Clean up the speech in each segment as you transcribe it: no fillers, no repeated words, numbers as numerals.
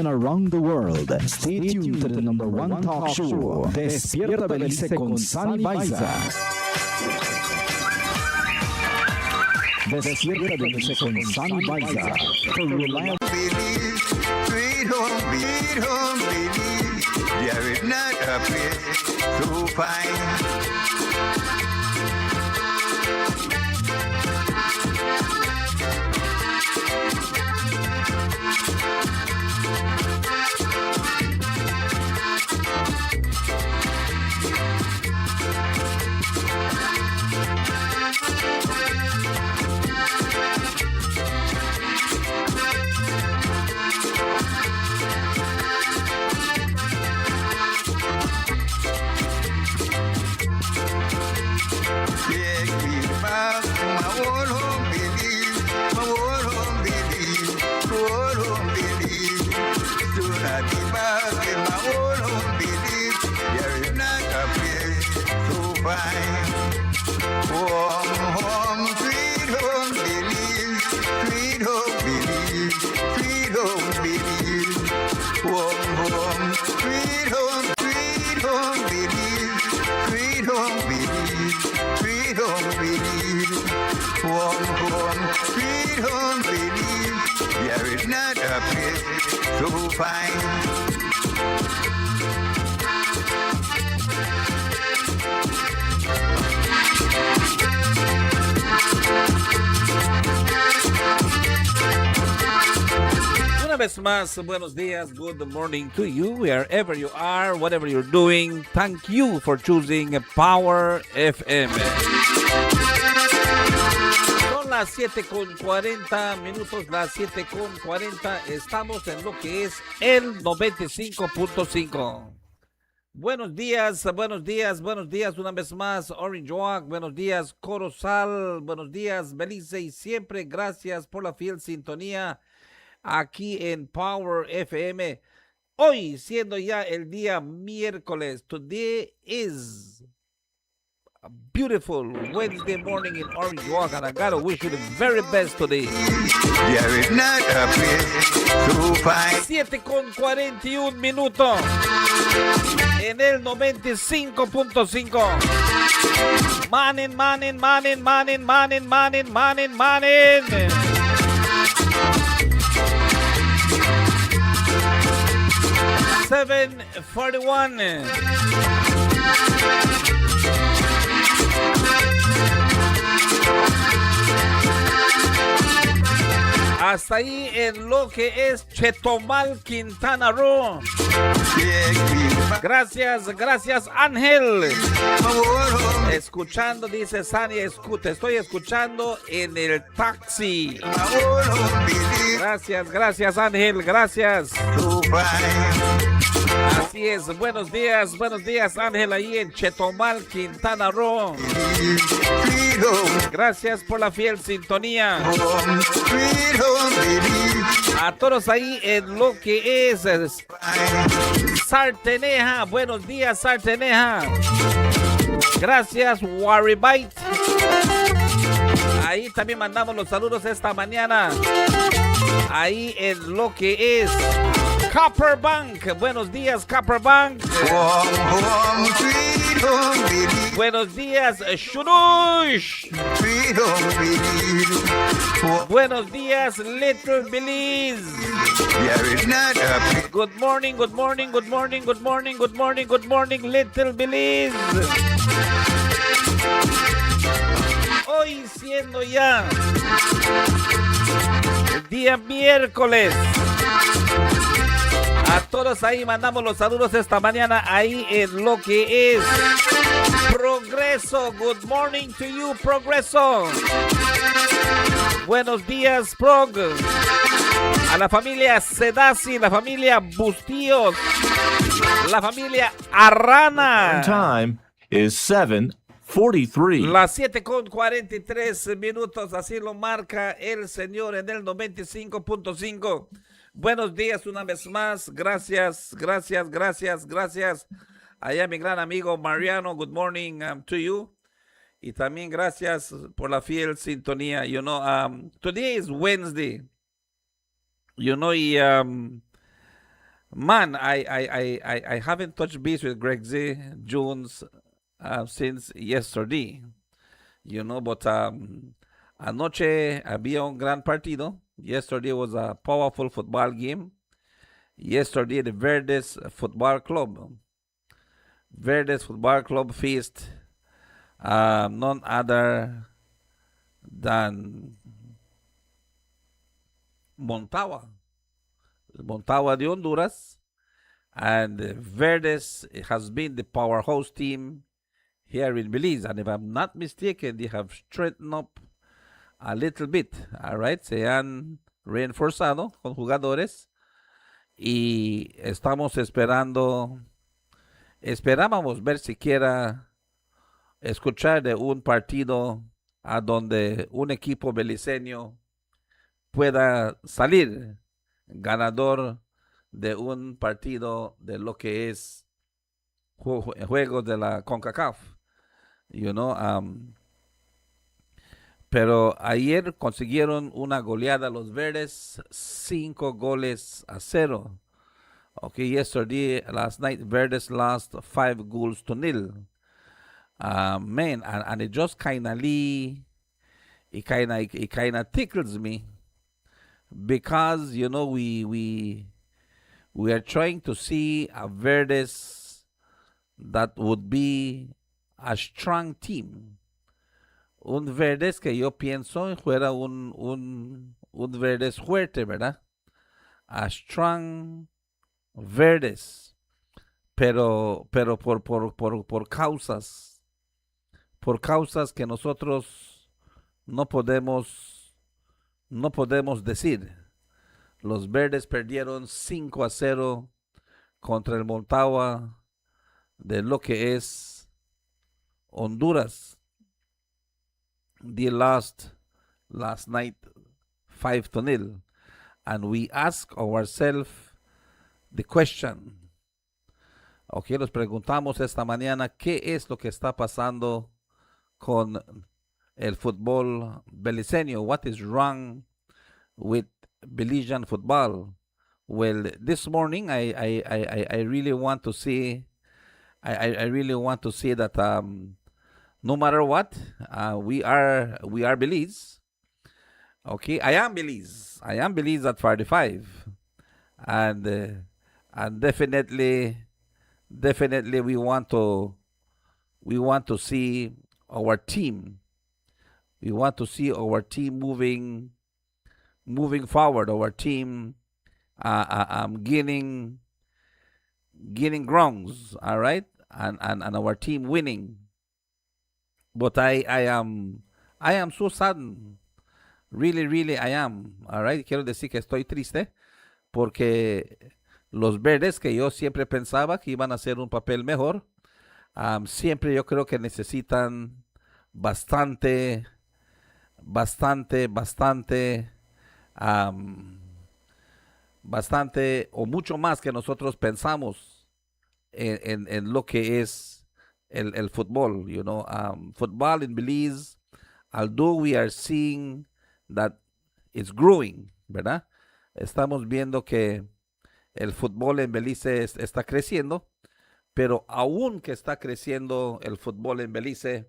and around the world. Stay tuned to the number one talk show, Despierta Belize con Sunny Baiza. Despierta Belize con Sunny Baiza. For reliable... Sweet home, Belize. There is not a place so fine. Una vez más, buenos días, good morning to you, wherever you are, whatever you're doing. Thank you for choosing Power FM. Son las 7:40 las 7:40. Estamos en lo que es el 95.5. Buenos días, buenos días, buenos días una vez más, Orange Walk, buenos días, Corozal, buenos días, Belize, y siempre gracias por la fiel sintonía aquí en Power FM. Hoy siendo ya el día miércoles, today is a beautiful Wednesday morning in Orange Walk, and I gotta wish you the very best today. 7:41 en el 95.5. Manen. 7:41. Hasta ahí en lo que es Chetumal, Quintana Roo. Gracias Ángel. Escuchando, dice Sani, estoy escuchando en el taxi. Gracias Ángel, gracias. Así es, buenos días Ángel, ahí en Chetumal, Quintana Roo. Gracias por la fiel sintonía. A todos ahí en lo que es Sarteneja, buenos días Sarteneja. Gracias Waribite. Ahí también mandamos los saludos esta mañana. Ahí en lo que es Copperbank, buenos días Copperbank. Buenos días Shurush. Buenos días Little Belize. Good morning Little Belize. Hoy siendo ya el día miércoles, a todos ahí mandamos los saludos esta mañana ahí en lo que es Progreso. Good morning to you, Progreso. Buenos días, Prog. A la familia Sedasi, la familia Bustíos, la familia Arrana. Time is 7:43. Las 7:43, así lo marca el señor en el 95.5. Buenos días una vez más, gracias. Allá mi gran amigo Mariano, good morning to you. Y también gracias por la fiel sintonía. Today is Wednesday. Y Man, I haven't touched base with Greg Z. Jones since yesterday. But anoche había un gran partido. Yesterday was a powerful football game. Yesterday, the Verdes Football Club faced none other than Montagua de Honduras. And Verdes has been the powerhouse team here in Belize. And if I'm not mistaken, they have straightened up a little bit. All right, se han reforzado con jugadores y esperábamos ver siquiera escuchar de un partido a donde un equipo beliceño pueda salir ganador de un partido de lo que es juegos de la CONCACAF, pero ayer consiguieron una goleada los Verdes, 5-0. Okay, last night, Verdes lost 5-0. Man, and it just kind of tickles me because we are trying to see a Verdes that would be a strong team. Un Verdes que yo pienso fuera un Verdes fuerte, ¿verdad? A strong Verdes, pero por causas que nosotros no podemos decir. Los Verdes perdieron 5-0 contra el Montagua de lo que es Honduras. They lost last night 5-0. And we ask ourselves the question. Okay, nos preguntamos esta mañana qué es lo que está pasando con el fútbol beliceño. What is wrong with Belizean football? Well, this morning I really want to see that no matter what, we are Belize. Okay, I am Belize at 45, and definitely we want to see our team. We want to see our team moving forward. Our team gaining grounds. All right, and our team winning. But I am so saddened. Really, I am. All right, quiero decir que estoy triste porque los Verdes, que yo siempre pensaba que iban a hacer un papel mejor, siempre yo creo que necesitan bastante o mucho más que nosotros pensamos en lo que es el fútbol. Football in Belize, although we are seeing that it's growing, ¿verdad? Estamos viendo que el fútbol en Belice está creciendo, pero aún que está creciendo el fútbol en Belice,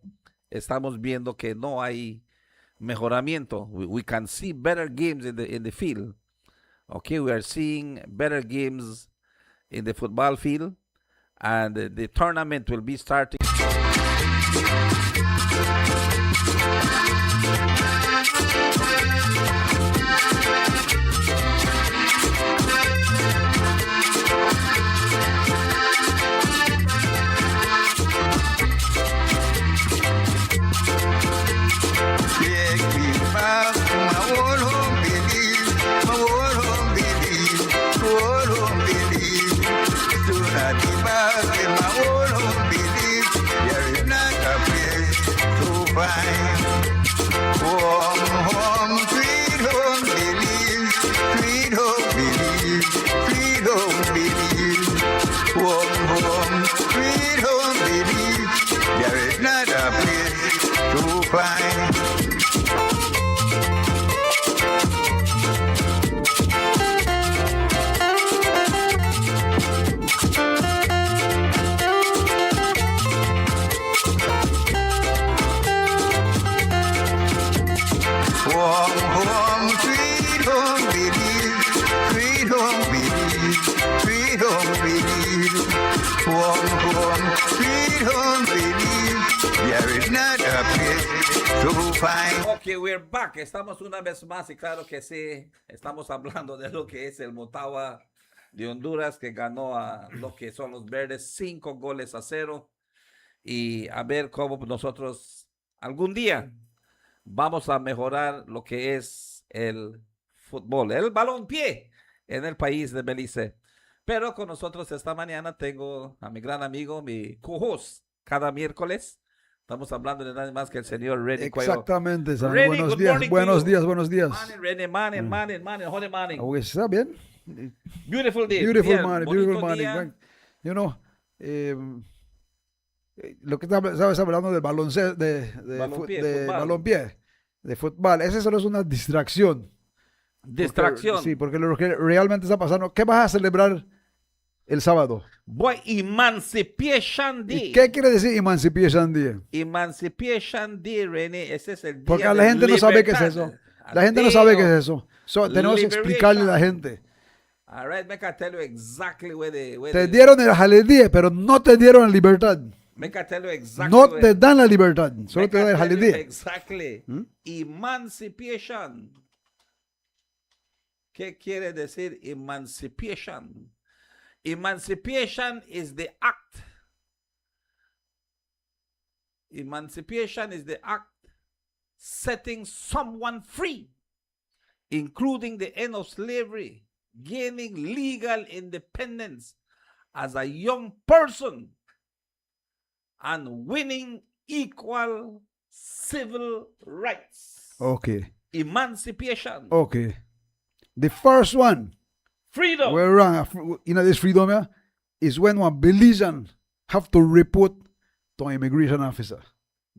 estamos viendo que no hay mejoramiento. We can see better games in the field. Okay, we are seeing better games in the football field, and the tournament will be starting. don't believe there is not a place so fine. Ok, we're back. Estamos una vez más y claro que sí, estamos hablando de lo que es el Motagua de Honduras que ganó a lo que son los verdes 5-0 y a ver cómo nosotros algún día vamos a mejorar lo que es el fútbol, el balompié en el país de Belice. Pero con nosotros esta mañana tengo a mi gran amigo, mi co-host, cada miércoles. Estamos hablando de nada más que el señor Renny Cuello. Exactamente, San. Renny, Buenos good días, morning to buenos you. días, buenos días. Morning, Renny, morning, holy morning. ¿Está bien? Beautiful day. Beautiful Día, morning, bonito beautiful morning. día. Bueno, you know, lo que estabas hablando del baloncesto, Balompié, de fútbol. balompié, de fútbol, esa solo es una distracción. Distracción. Sí, porque lo que realmente está pasando, ¿qué vas a celebrar el sábado? Boy, Emancipation Day. ¿Y qué quiere decir Emancipation Day? Emancipation Day, René, ese es el día Porque de la gente no sabe qué es libertad. eso. La gente no sabe qué es Adeo. eso. Tenemos que explicarle a la gente. All right, make I tell you exactly where Te dieron el holiday, pero no te dieron la libertad. Make I tell you exactly No where- te dan la libertad, solo make te I dan el tell you holiday. Exactly. Emancipation. ¿Qué quiere decir emancipation? Emancipation is the act. Emancipation is the act setting someone free, including the end of slavery, gaining legal independence as a young person, and winning equal civil rights. Okay, Emancipation. okay. The first one, Freedom. we're wrong, this freedom here, is when one Belizean have to report to an immigration officer.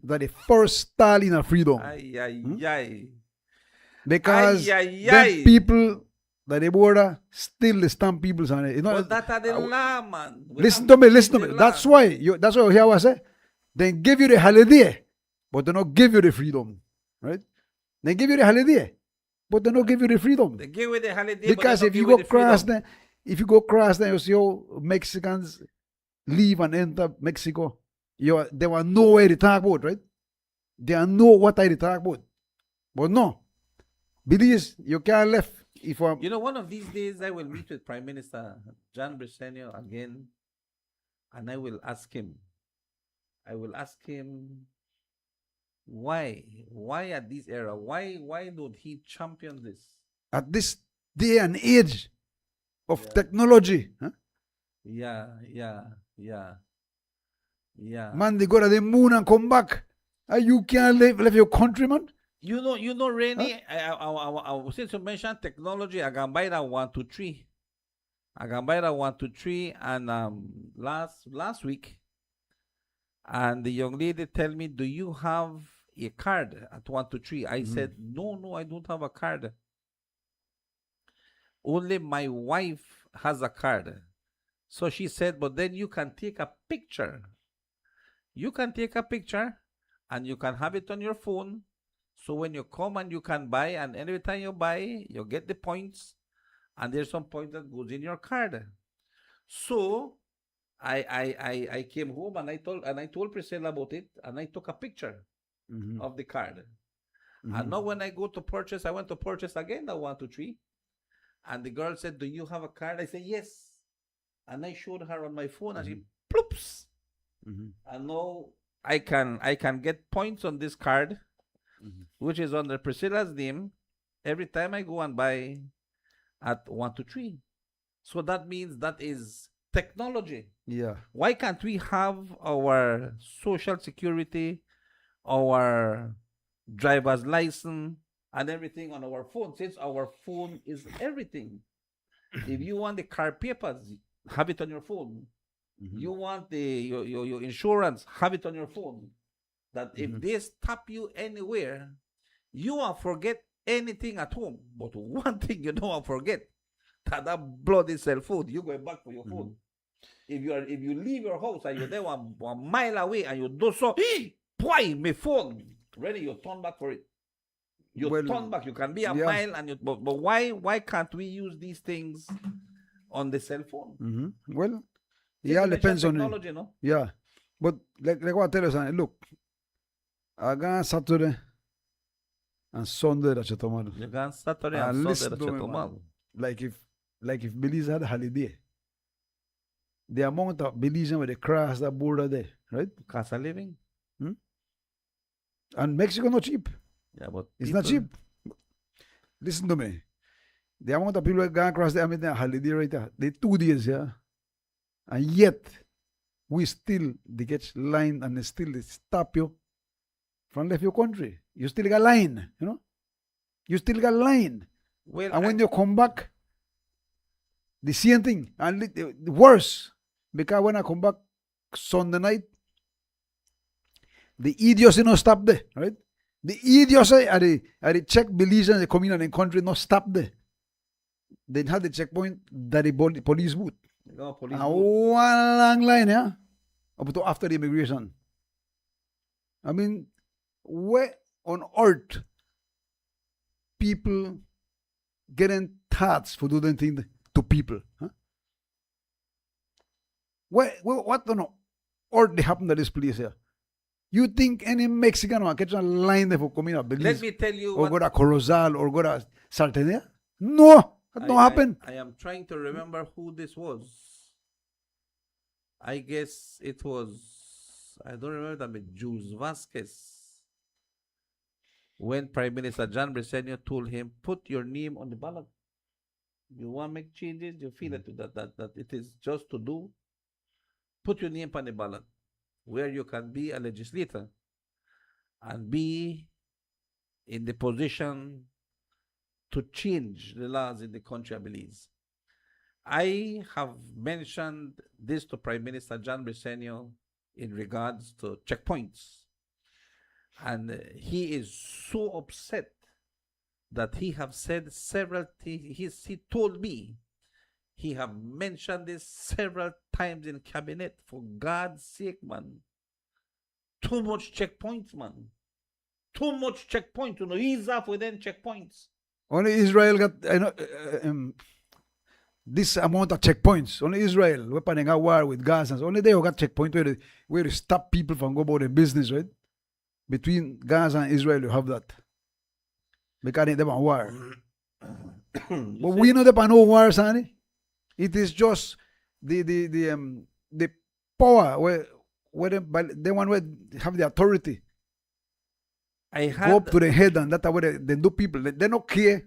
That the first style in a freedom. Ay, ay, ay. Because Ay, ay, them ay. people that they border still the stamp people. Well, that are the law, man. We Listen have to me, keep listen to the me. law. That's why you hear what I say. They give you the holiday, but they don't give you the freedom. Right? They give you the holiday, but they don't give you the freedom. They give you the holiday, Because but if they you don't go give you the cross freedom. there, if you go cross there, you see how Mexicans leave and enter Mexico. They will know where they talk about, right? They know what I talk about. But no. Belize, you can't left. If You know, one of these days I will meet with Prime Minister John Briceño again, and I will ask him why at this era, why don't he champion this? at this day and age of technology, huh? Yeah. Man, they go to the moon and come back. And you can't leave your countryman? You know, Rennie, since you mentioned technology, I can buy that 123. I can buy that 123, and last week, and the young lady tell me, "Do you have a card at 123?" I said, "No, I don't have a card. Only my wife has a card." So she said, "But then you can take a picture. You can take a picture, and you can have it on your phone." So when you come and you can buy, and every time you buy, you get the points, and there's some point that goes in your card. So I came home and I told Priscilla about it, and I took a picture of the card. And now when I go to purchase, I went to purchase again the 123, and the girl said, "Do you have a card?" I said, "Yes." And I showed her on my phone, and she ploops. And now I can get points on this card, which is under Priscilla's name, every time I go and buy at 123. So that means that is technology. Yeah. Why can't we have our social security, our driver's license, and everything on our phone, since our phone is everything? If you want the car papers, have it on your phone. You want your insurance, have it on your phone. That if they stop you anywhere, you won't forget anything at home. But one thing you don't forget, that bloody cell phone, you go back for your phone. If you leave your house and you're there one mile away and you do so, boy, my phone, ready, you turn back for it. You turn back. You can be a mile, and but why can't we use these things on the cell phone? Well, You yeah, mentioned depends on technology, no? Yeah. But like what I tell you, son, look, I got Saturday and Sunday that you tomorrow. You got Saturday And and Sunday listen that to you me, tomorrow. man. Like if Belize had a holiday, the amount of Belizeans where they cross that border there, right? Cost of living? And Mexico not cheap. Yeah, but It's not cheap. Listen to me. The amount of people that go across the holiday right there, they 2 days, yeah. And yet, we still, they get line and they still they stop you from left your country. You still got line, you know? You still got line. Well, And when you come back, the same thing. And worse. Because when I come back Sunday night, the idiocy no stop there, right? The idiocy are the check Belizeans they come in and the country no stop there. They had the checkpoint that the police booth. no, police And booth. one long line, yeah? Up to after the immigration. I mean, where on earth people getting thoughts for doing things to people? Huh? What on earth they happen to this place here? You think any Mexican will catch a line there for coming up Belize? Let me tell you or what go to Corozal or go to Sartenia? No, that don't happen. I am trying to remember who this was. I guess it was, I don't remember, but Jules Vasquez. When Prime Minister John Briceño told him, put your name on the ballot. You want to make changes, you feel that it is just to do. Put your name on the ballot, where you can be a legislator and be in the position to change the laws in the country of Belize. I have mentioned this to Prime Minister John Briceño in regards to checkpoints. And he is so upset that he have said several things. He told me he have mentioned this several times in cabinet. For God's sake, man. Too much checkpoints, man. Too much checkpoints. You know, ease off within checkpoints. Only Israel got this amount of checkpoints. Only Israel, we're planning a war with Gaza. Only they got checkpoint where they stop people from go about their business, right? Between Gaza and Israel, you have that. Because they want war. But we know they want no war, Sonny. It is just the power where they want to have the authority. Go up to the head, and that's where they do people. They don't care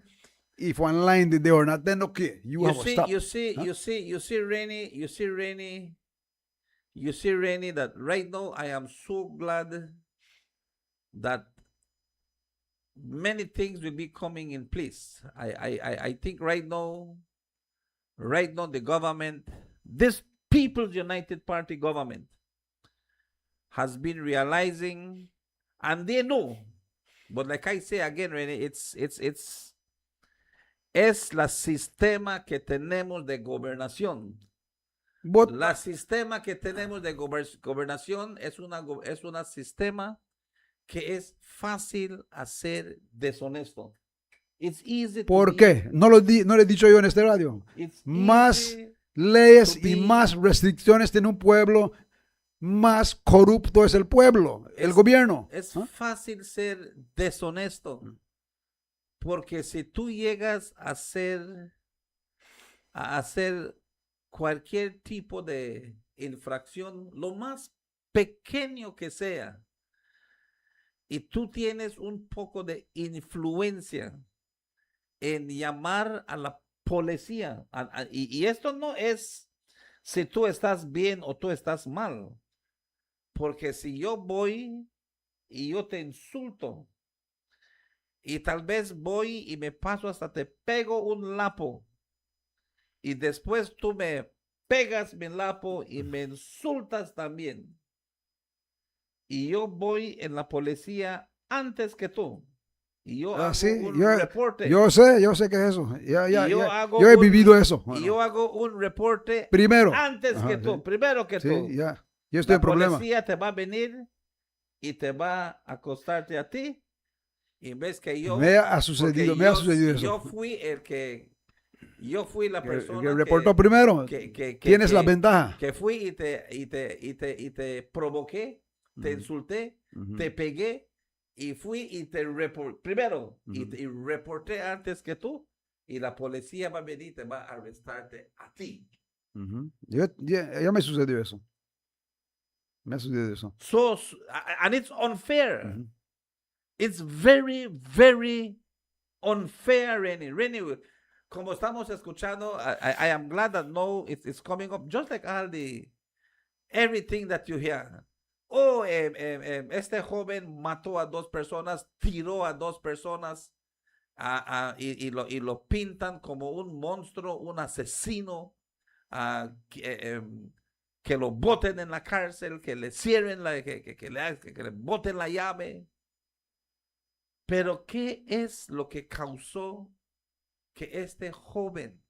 if one line is there or not. They don't care. You have to stop. You see, Rainy, that right now I am so glad that many things will be coming in place. I think right now the government, this People's United Party government, has been realizing, and they know. But like I say again, Rene, es la sistema que tenemos de gobernación. But La sistema que tenemos de gobernación es una sistema que es fácil hacer deshonesto. It's easy to ¿por be- qué? No lo he dicho yo en este radio. It's Más easy leyes to y be- más restricciones tiene un pueblo, más corrupto es el pueblo, el gobierno. Es ¿Ah? fácil ser deshonesto. Porque si tú llegas a hacer cualquier tipo de infracción, lo más pequeño que sea, y tú tienes un poco de influencia en llamar a la policía, y esto no es si tú estás bien o tú estás mal, porque si yo voy y yo te insulto, y tal vez voy y me paso hasta te pego un lapo, y después tú me pegas mi lapo y me insultas también, y yo voy en la policía antes que tú, y yo hago Sí, un reporte. yo sé que es eso. Yo Yo he vivido eso. Y yo hago un reporte Primero. antes Ajá, que tú, sí. primero que Sí, tú. ya. Yo estoy La en problema. policía te va a venir y te va a acostarte a ti. Y ves que yo... Me ha sucedido porque eso. yo fui el que Yo fui la Que persona reportó primero. Tienes la ventaja. que fui y te provoqué, te Ujú. insulté, Ujú. te pegué y fui y te reporté primero Ujú. y reporté antes que tú y la policía va a venir y te va a arrestarte a ti. Ujú. Ya me sucedió eso. Me ha sucedido eso. So, and it's unfair. Ujú. It's very, very unfair, Rennie. Rennie, como estamos escuchando, I am glad that no, it's coming up, just like all the, everything that you hear. Oh, este joven mató a 2 personas, tiró a 2 personas, y lo pintan como un monstruo, un asesino, que lo boten en la cárcel, que le cierren, que le boten la llave. Pero ¿qué es lo que causó que este joven,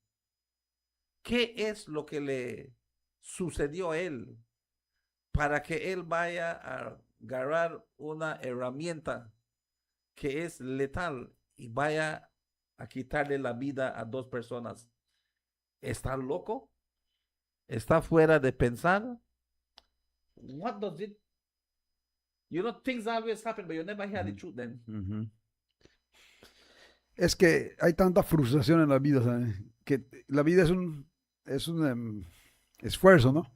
qué es lo que le sucedió a él para que él vaya a agarrar una herramienta que es letal y vaya a quitarle la vida a 2 personas? ¿Está loco? ¿Está fuera de pensar? What does it? You know, things always happen, but you never hear the truth then. Ujú. Es que hay tanta frustración en la vida, ¿sabes? Que la vida es un esfuerzo, ¿no?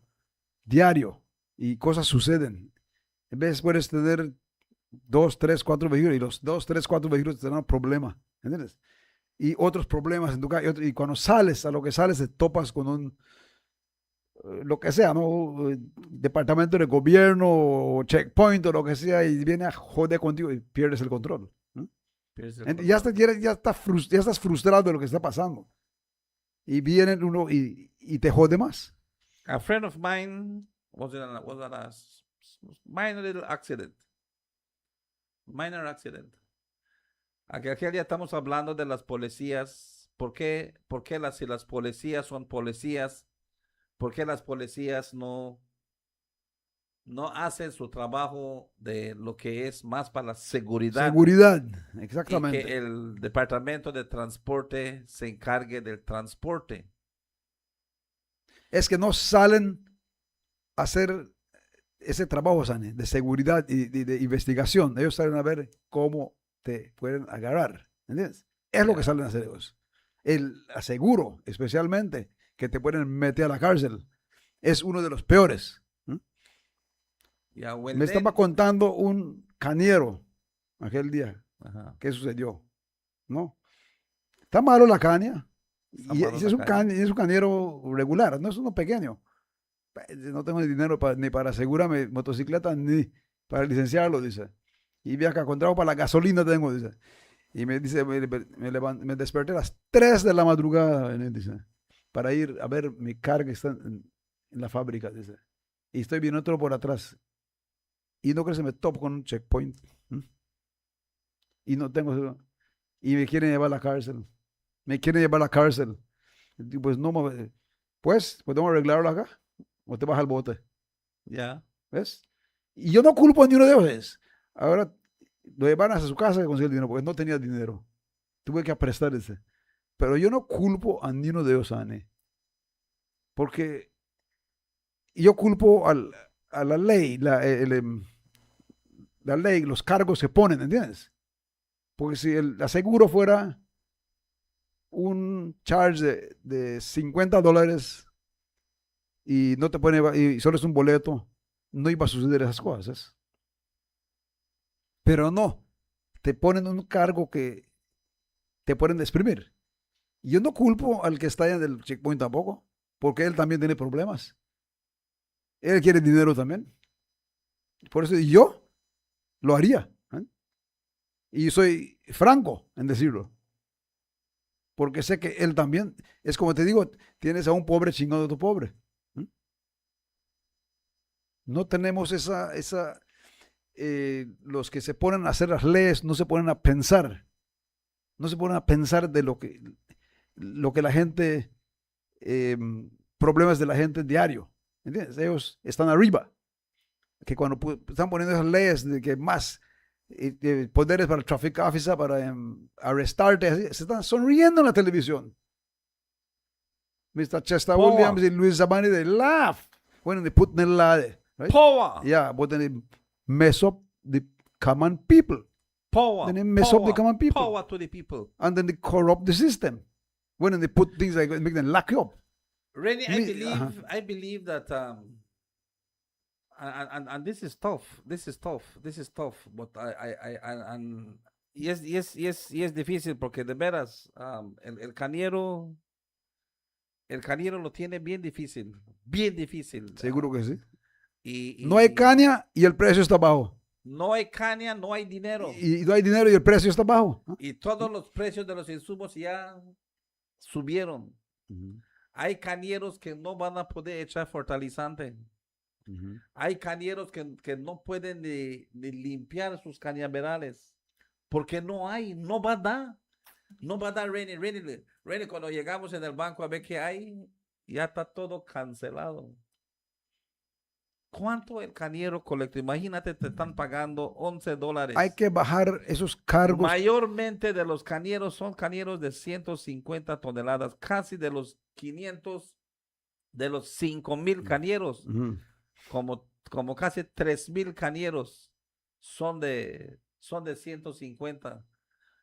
Diario. Y cosas suceden. En vez puedes tener 2, 3, 4 vehículos y los 2, 3, 4 vehículos te dan un problema. ¿Entiendes? Y otros problemas en tu casa. Y cuando sales, a lo que sales, te topas con un, lo que sea, ¿no? Departamento de gobierno o checkpoint o lo que sea y viene a joder contigo y pierdes el control. ¿No? Ya estás frustrado de lo que está pasando. Y viene uno y te jode más. A friend of mine was in a minor little accident. Minor accident. Aquel día estamos hablando de las policías. ¿Por qué si las policías son policías, por qué las policías no hacen su trabajo de lo que es más para la seguridad? Seguridad, Y exactamente. que el departamento de transporte se encargue del transporte. Es que no salen a hacer ese trabajo, Sani, de seguridad y de investigación. Ellos salen a ver cómo te pueden agarrar. ¿Entiendes? Es lo que salen a hacer ellos. El aseguro, especialmente, que te pueden meter a la cárcel, es uno de los peores. Yeah, Me estaba contando un cañero aquel día. Ajá. ¿Qué sucedió? ¿No? Está malo la caña. Está Y malo ese la es un cañero regular, no es uno pequeño. No tengo dinero ni para asegurarme motocicleta ni para licenciarlo, dice. Y viaja, contrato para la gasolina tengo, dice. Y me dice, me desperté a las 3 de la madrugada, dice, para ir a ver mi carga que está en la fábrica, dice. Y estoy viendo otro por atrás. Y no creo que se me topo con un checkpoint. Y no tengo. Y me quieren llevar a la cárcel. Me quieren llevar a la cárcel. Y pues no, pues podemos arreglarlo acá. O te vas al bote. Ya. ¿Ves? Y yo no culpo a ninguno de ellos. Ahora lo llevaron a su casa y conseguir el dinero porque no tenía dinero. Tuve que prestar ese. Pero yo no culpo a ninguno de ellos, Anne. Porque yo culpo a la ley, la ley, los cargos se ponen, ¿entiendes? Porque si el aseguro fuera un charge de $50 y no te pueden y solo es un boleto, no iba a suceder esas cosas. Pero no, te ponen un cargo que te pueden exprimir. Yo no culpo al que está en el checkpoint tampoco, porque él también tiene problemas. Él quiere dinero también. Por eso yo lo haría. ¿Eh? Y soy franco en decirlo. Porque sé que él también, es como te digo, tienes a un pobre chingado de tu pobre. ¿Eh? No tenemos los que se ponen a hacer las leyes no se ponen a pensar. No se ponen a pensar de lo que la gente, problemas de la gente diario. ¿Entiendes? Ellos están arriba. Que cuando están poniendo esas leyes de que más poderes para el traffic officer, para arrestarte, se están sonriendo en la televisión. Mr. Chester Power. Williams and Louis Zabani, they laugh when they put Nella, right? Power. Yeah, but then they mess up the common people. Power. Then they mess up the Power. common people. Power to the people. And then they corrupt the system. When they put things like make them lock you up. Rennie, Me- I believe that and this is tough. This is tough. But and y es difícil porque de veras el Cañero lo tiene bien difícil, bien difícil. Seguro que sí. Y No hay caña y el precio está bajo. no hay caña, no hay dinero. Y no hay dinero y el precio está bajo. Y todos los precios de los insumos ya subieron. Hay cañeros que no van a poder echar fertilizante. Hay cañeros que no pueden ni limpiar sus cañaverales porque no hay, no va a dar. No va a dar Rennie, cuando llegamos en el banco a ver qué hay, ya está todo cancelado. ¿Cuánto el cañero colecto? Imagínate, te están pagando $11. Hay que bajar esos cargos. Mayormente de los cañeros son cañeros de 150 toneladas, casi de los 500, de los 5,000 cañeros, como casi 3,000 cañeros son de 150.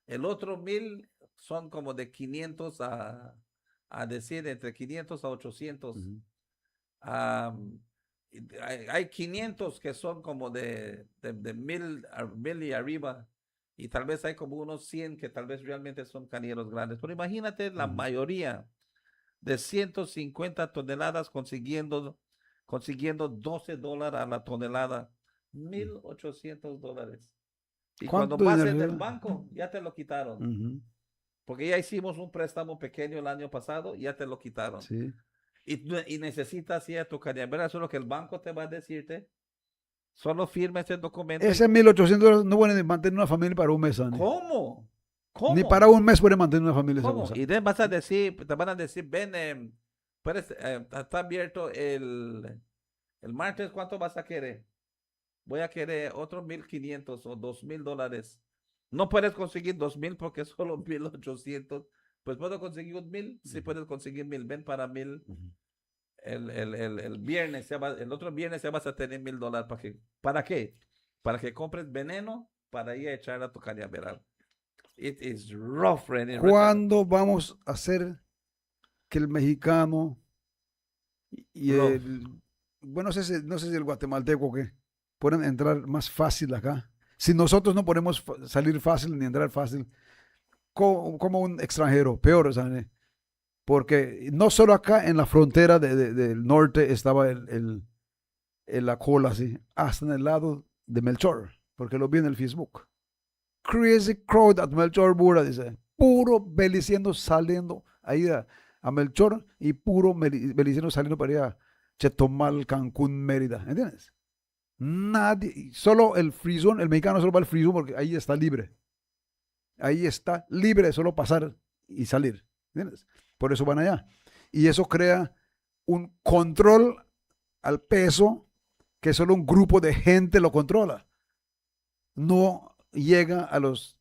El otro 1,000 son como de 500 a decir entre 500 a 800. Hay 500 que son como de 1,000 y arriba, y tal vez hay como unos 100 que tal vez realmente son cañeros grandes. Pero imagínate la mayoría de 150 toneladas consiguiendo $12 a la tonelada, $1,800. Y cuando ¿Cuánto vas en dinero el era? banco, ya te lo quitaron. Porque ya hicimos un préstamo pequeño el año pasado, ya te lo quitaron. Sí. Y necesitas ir a tu cañavera, eso es lo que el banco te va a decirte. Solo firma ese documento. Ese $1,800 no pueden mantener una familia para un mes, Ani. ¿Cómo? ¿Cómo? Ni para un mes puede mantener una familia esa ¿Cómo? cosa. Y te van a decir, ven, está abierto el martes, ¿cuánto vas a querer? Voy a querer otros 1,500 o $2,000. No puedes conseguir 2,000 porque es solo 1,800. Pues puedo conseguir 1,000. Sí, puedes conseguir 1,000. Ven para 1,000. El viernes, el otro viernes ya vas a tener $1,000. ¿Para qué? Para que compres veneno para ir a echar a tu cañaveral. It is rough, Rennie. ¿Cuándo vamos a hacer que el mexicano y bueno, no sé si el guatemalteco que puedan entrar más fácil acá? Si nosotros no podemos salir fácil ni entrar fácil, como un extranjero, peor, ¿sabes? Porque no solo acá en la frontera del norte estaba la cola así, hasta en el lado de Melchor, porque lo vi en el Facebook. Crazy crowd at Melchor Bura, dice, puro beliciendo saliendo ahí a Melchor y puro beliciendo saliendo para ir a Chetumal, Cancún, Mérida, ¿entiendes? Nadie, solo el frizón, el mexicano solo va al frizón porque ahí está libre. Ahí está libre de solo pasar y salir, ¿entiendes? Por eso van allá. Y eso crea un control al peso que solo un grupo de gente lo controla. No llega a los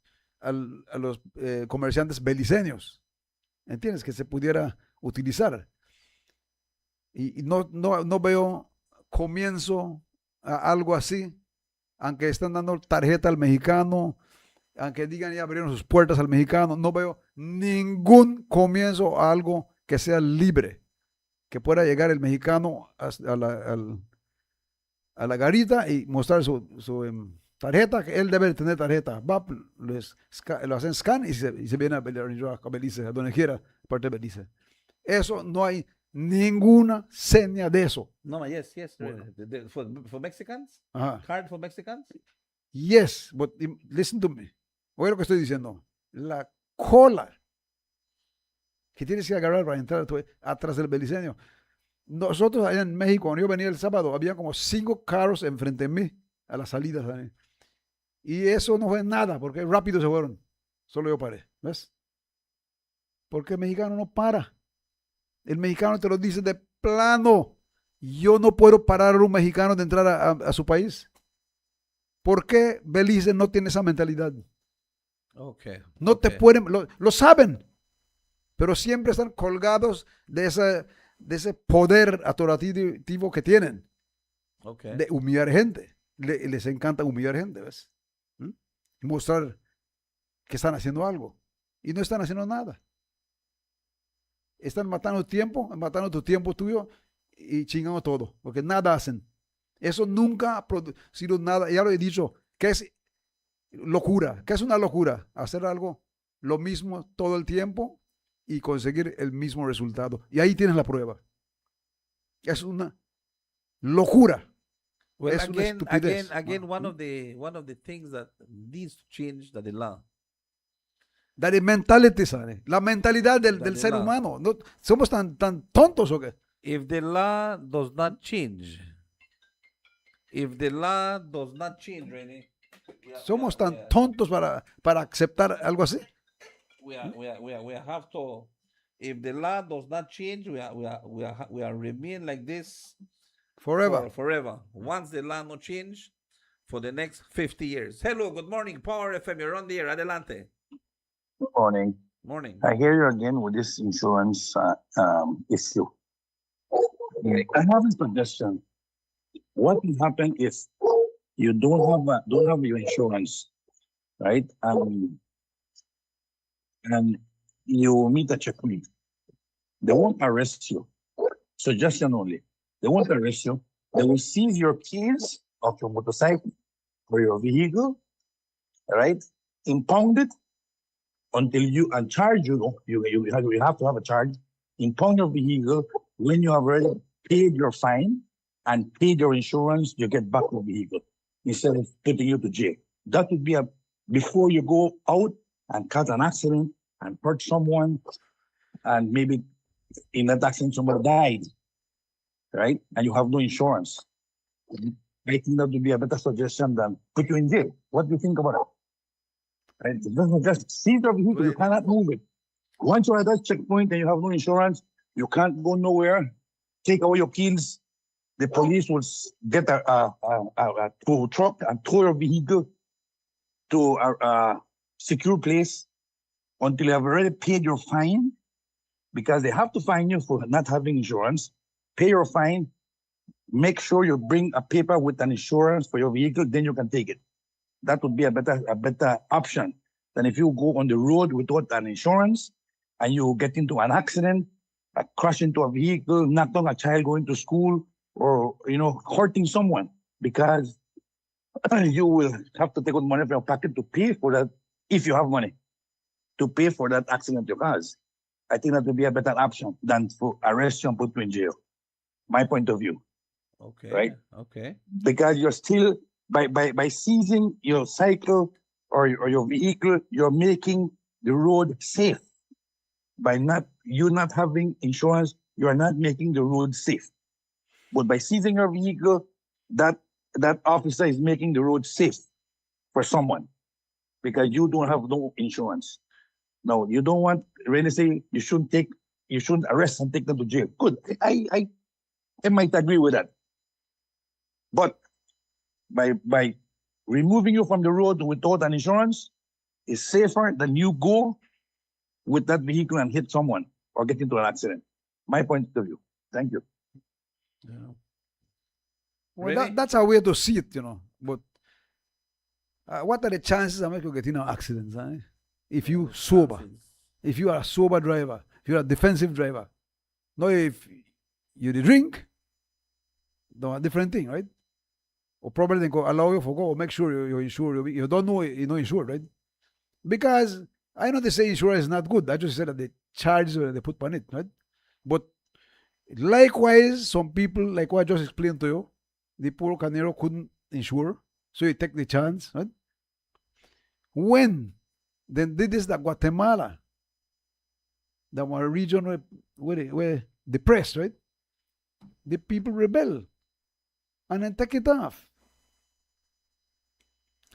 comerciantes beliceños, ¿entiendes? Que se pudiera utilizar. Y no veo comienzo a algo así, aunque están dando tarjeta al mexicano, aunque digan ya abrieron sus puertas al mexicano, no veo ningún comienzo a algo que sea libre, que pueda llegar el mexicano a la garita y mostrar su tarjeta, que él debe tener tarjeta. Va, lo hacen scan y se viene a Belice, a donde quiera, parte de Belice. Eso no hay ninguna seña de eso. No, yes. Bueno. For Mexicans? Ajá. Card for Mexicans? Yes, but listen to me. Oye lo que estoy diciendo. La cola que tienes que agarrar para entrar atrás del beliceño. Nosotros allá en México, cuando yo venía el sábado, había como 5 carros enfrente de mí a las salidas, ¿sabes? Y eso no fue nada, porque rápido se fueron. Solo yo paré, ¿ves? Porque el mexicano no para. El mexicano te lo dice de plano. Yo no puedo parar a un mexicano de entrar a su país. ¿Por qué Belice no tiene esa mentalidad? Okay. No te pueden, lo saben. pero siempre están colgados de ese poder autorativo que tienen Okay. de humillar gente. Les encanta humillar gente, ¿ves? ¿Mm? Y mostrar que están haciendo algo y no están haciendo nada. Están matando tu tiempo tuyo y chingando todo, porque nada hacen. Eso nunca ha producido nada. Ya lo he dicho, que es locura. ¿Qué es una locura? Hacer algo lo mismo todo el tiempo y conseguir el mismo resultado. Y ahí tienes la prueba. Es una locura. Well, Es una estupidez. one of the things that needs to change that the law. That is mentality, ¿sabes? La mentalidad del That ser law. humano. ¿No? ¿Somos tan tontos o qué? If the law does not change, Rene, ¿Somos tan tontos para aceptar algo así? we have to. If the law does not change, we are remain like this Forever. forever. Once the law no change, for the next 50 years. Hello, good morning, Power FM. You're on the air. Adelante. Good morning. Morning. I hear you again with this insurance issue. I have a suggestion. What will happen if you don't have your insurance, right? And you meet a checkpoint. They won't arrest you. Suggestion only. They won't arrest you. They will seize your keys of your motorcycle or your vehicle, right? Impound it until you and charge you. You have to have a charge. Impound your vehicle when you have already paid your fine and paid your insurance. You get back the vehicle instead of putting you to jail. That would be before you go out and cause an accident and hurt someone, and maybe in that accident somebody died, right? And you have no insurance. I think that would be a better suggestion than put you in jail. What do you think about it? Right? It doesn't just seize your vehicle, you cannot move it. Once you're at that checkpoint and you have no insurance, you can't go nowhere. Take away your keys. The police will get a tow truck and tow your vehicle to a secure place until you have already paid your fine, because they have to fine you for not having insurance. Pay your fine. Make sure you bring a paper with an insurance for your vehicle, then you can take it. That would be a better option than if you go on the road without an insurance and you get into an accident, crash into a vehicle, knock down a child going to school, or hurting someone, because you will have to take out money from your pocket to pay for that, if you have money, to pay for that accident you caused. I think that would be a better option than to arrest you and put you in jail. My point of view. Okay. Right? Okay. Because you're still by seizing your cycle or your vehicle, you're making the road safe. By not having insurance, you are not making the road safe. But by seizing your vehicle, that officer is making the road safe for someone, because you don't have no insurance. No, you don't want really say you shouldn't arrest and take them to jail. Good. I might agree with that. But by removing you from the road without an insurance is safer than you go with that vehicle and hit someone or get into an accident. My point of view. Thank you. Yeah. Well, Really? that's a way to see it, But what are the chances of making getting an accident? If you sober, if you are a sober driver, if you are a defensive driver. No, if you drink, no, a different thing, right? Or probably they go allow you for go or make sure you're insured. You don't know you're not insured, right? Because I know they say insurance is not good. I just said that the charges they put on it, right? But likewise, some people, like what I just explained to you, the poor Canero couldn't insure, so you take the chance, right? When then did this that Guatemala, that one region where depressed, right? The people rebel and then take it off.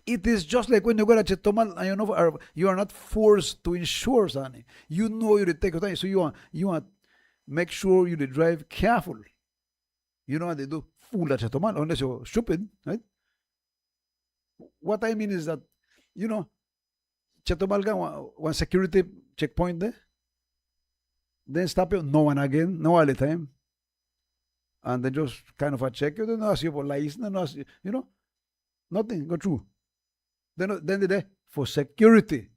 It is just like when you go to Chetumal and you are not forced to insure something. You know you take your time, so you want make sure you drive careful. You know what they do? Fool at Chetumal unless you're stupid, right? What I mean is that, Chetumal got one security checkpoint there. Then stop you now and again, no all the time. And then just kind of a check you, don't ask you for license, don't ask you, nothing, go through. Then they're there for security.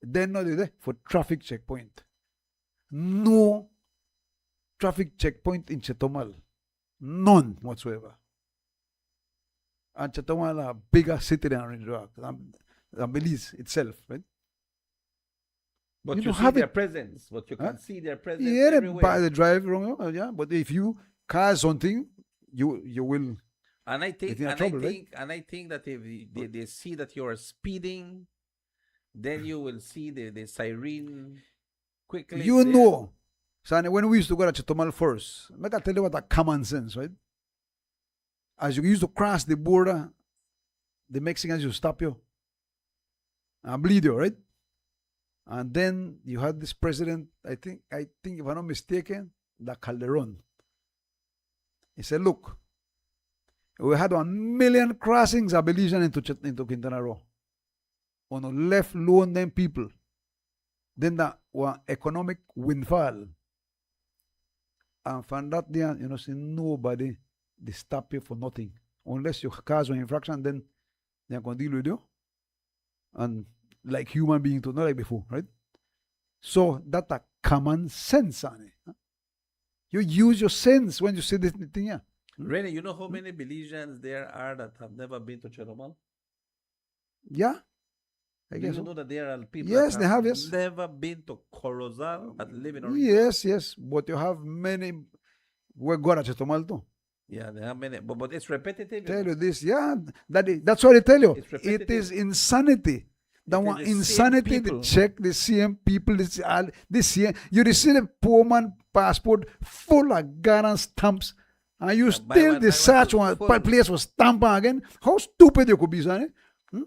Then they're there for traffic checkpoint. No traffic checkpoint in Chetomal. None whatsoever. And Chetomal a bigger city than Orange Rock, than Belize itself, right? But You you don't see have their it. presence. But you Huh? can see their presence Yeah, they everywhere. buy the drive wrong, yeah. But if you cause something, you will. And I think, It's in and trouble, I right? think, and I think that if they see that you are speeding, then you will see the siren quickly. You there. know, son, when we used to go to Chetomal first, I can tell you what a common sense, right? As you used to cross the border, the Mexicans used to stop you and bleed you, right? And then you had this president, I think if I'm not mistaken, the Calderon. He said, look, we had 1 million crossings of Belizean into Quintana Roo. On the left loan them people. Then that was economic windfall. And from that day, see nobody they stop you for nothing. Unless you cause an infraction, then they're going to deal with you. And like human being too, not like before, right? So that's a common sense, honey. You use your sense when you say this thing here. Really, you know how many Belizeans there are that have never been to Chetumal? Yeah? I Do guess you so. know that there are people Yes, that they have, yes. never been to Corozal that live in Orange? Yes. But you have many we go to Chetomal too. Yeah, they have many, but it's repetitive. Tell you this, yeah. That's what I tell you. It's It repetitive. is insanity. The It is one the same insanity people. to check the same people. The same. You receive a poor man passport full of Ghana stamps, and you buy still one, the buy search one, one full. place was stamped again. How stupid you could be, son? Yeah.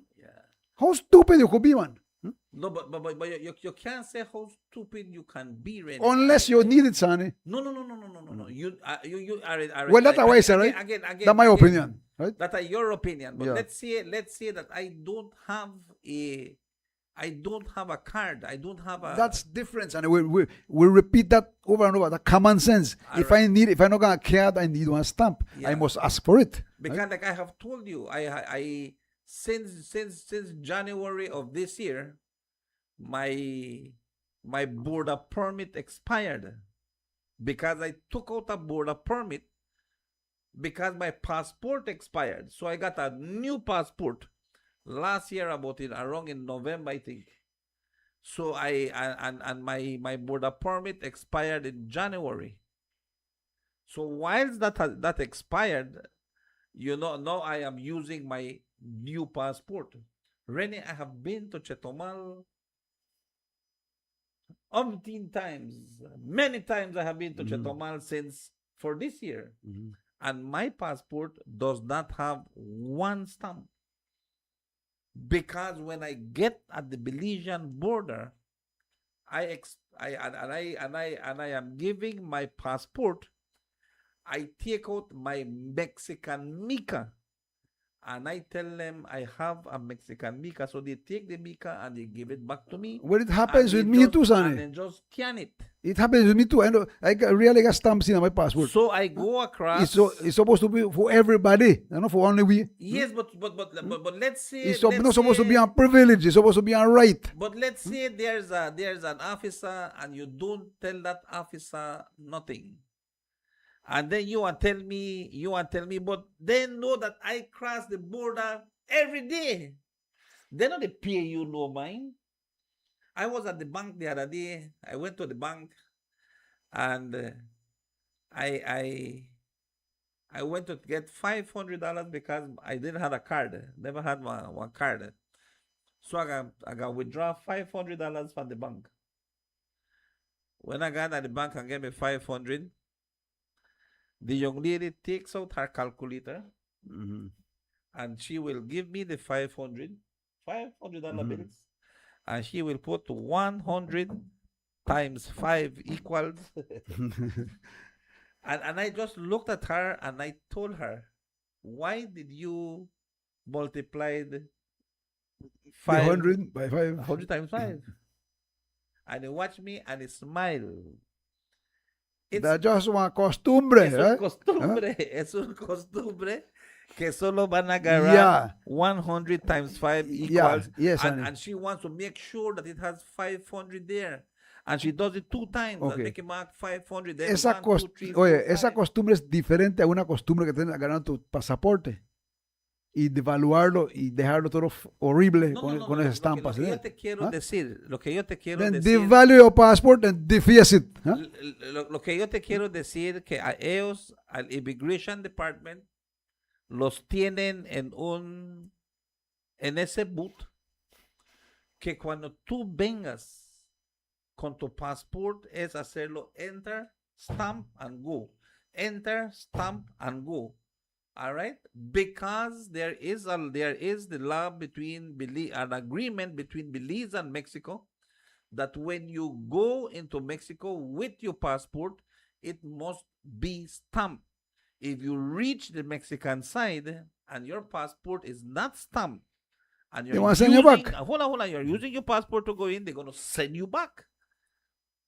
How stupid you could be, man. No, but you can't say how stupid you can be, really. Unless you need it, son. No. You are. Well, that's how I say, right? Again. That's my opinion, right? That are your opinion. But Yeah. let's say that I don't have a card. I don't have a. That's different, and we repeat that over and over. The common sense. If I not gonna card, I need one stamp. Yeah. I must ask for it. Because right? like I have told you, I since January of this year, my border permit expired because I took out a border permit because my passport expired. So I got a new passport last year around in November, I think. So my border permit expired in January. So whilst that expired, now I am using my new passport. Rennie, I have been to Chetomal umpteen times. Many times I have been to Chetomal since for this year. And my passport does not have one stamp. Because when I get at the Belizean border, I am giving my passport, I take out my Mexican mica. And I tell them I have a Mexican mica. So they take the mica and they give it back to me. Well, it happens And with they me too, And son. then just scan it. It happens with me too. I know. Really got stamps in my passport. So I go across. It's supposed to be for everybody, not for only we. Yes, but let's say It's let's not supposed to say- be a privilege. It's supposed to be a right. But let's say there's an officer and you don't tell that officer nothing. And then you want tell me, but they know that I cross the border every day. They know they pay you no mind. I was at the bank the other day. I went to the bank and I went to get $500 because I didn't have a card. Never had one card. So I got withdraw $500 from the bank. When I got at the bank and gave me 500, the young lady takes out her calculator and she will give me the $500 bills, and she will put 100 times 5 equals. and I just looked at her and I told her, why did you multiply the 100 by 5. 100 times 5? and he watch me and he smile. It's, That's just one costumbre, es un right? costumbre, es un costumbre que solo van a agarrar Yeah. 100 times 5 Yeah, equals. yes, and, honey. and she wants to make sure that it has 500 there. And she does it 2 times. Okay. And make it mark 500 there. Esa, 1, 2, 3, 4, oye, esa 5. costumbre es diferente a una costumbre que tienes ganar tu pasaporte y devaluarlo y dejarlo todo horrible con esas estampas. Lo que yo te quiero ¿Ah? decir, lo que yo te quiero Then decir, devalue your passport and defeat it. ¿Ah? lo que yo te quiero decir que a ellos, al Immigration Department, los tienen en ese boot, que cuando tú vengas con tu passport es hacerlo enter, stamp and go. Enter, stamp and go. All right? Because there is the law between an agreement between Belize and Mexico that when you go into Mexico with your passport, it must be stamped. If you reach the Mexican side and your passport is not stamped, and They want to send you back. Hold on. You're using your passport to go in, they're going to send you back.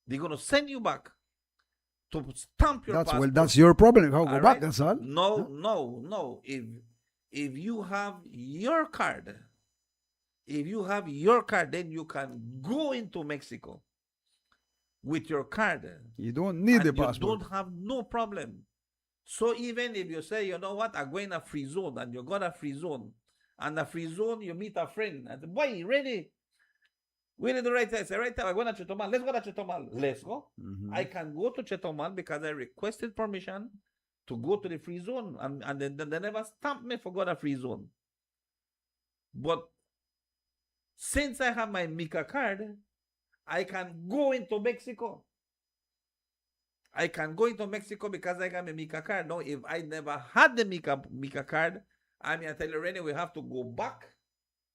They're going to send you back to stamp your passport. Well, that's your problem. How go All back, right? that's all. No. If you have your card, then you can go into Mexico with your card. You don't need the and you passport. don't have no problem. So even if you say, you know what, I'm going a free zone, and you got a free zone, and a free zone, you meet a friend, and boy, ready? We need the right time. Say, right time, I'm going to Chetomal. Let's go to Chetomal. Let's go. I can go to Chetomal because I requested permission to go to the free zone, and then they never stamped me for going to free zone. But since I have my Mica card, I can go into Mexico. I can go into Mexico because I got my Mica card. No, if I never had the Mica card, I tell you, Rennie, we have to go back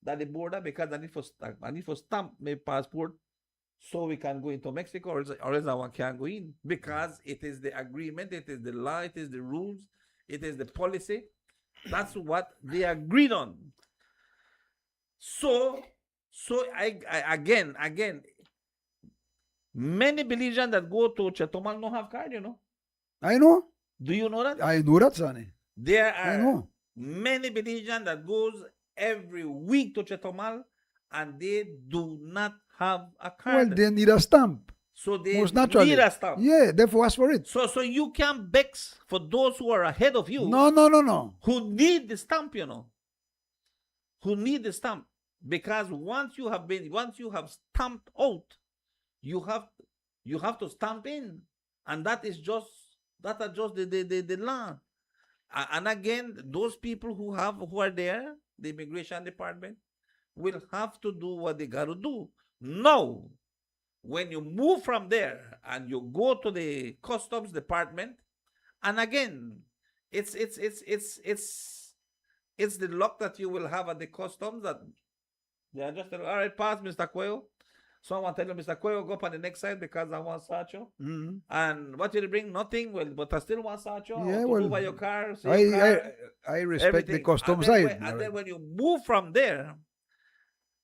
to the border because I need to stamp my passport so we can go into Mexico, or else I can't go in, because it is the agreement, it is the law, it is the rules, it is the policy. That's what they agreed on. So I again, many Belizeans that go to Chetomal don't have card, you know. I know. Do you know that? I know that, Sonny. There I are know. many Belizeans that goes every week to Chetomal and they do not have a Well, card. they need a stamp. So they Most naturally. need a stamp. Yeah, therefore ask for it. So you can vex for those who are ahead of you, No. who need the stamp, you know. Who need the stamp. Because once you have stamped out, you have to stamp in. And that is just the law. And again, those people who are there, the immigration department, will have to do what they got to do. No. When you move from there and you go to the customs department, and again, it's the luck that you will have at the customs that they are just all right, pass, Mr. Cuello. Someone tell you, Mr. Cuello, go up on the next side because I want Sacho. Mm-hmm. And what did you bring? Nothing. Well, but I still want Sacho. Yeah, to well, move by your car. See your car, I respect the everything. customs And then side. and then when you move from there,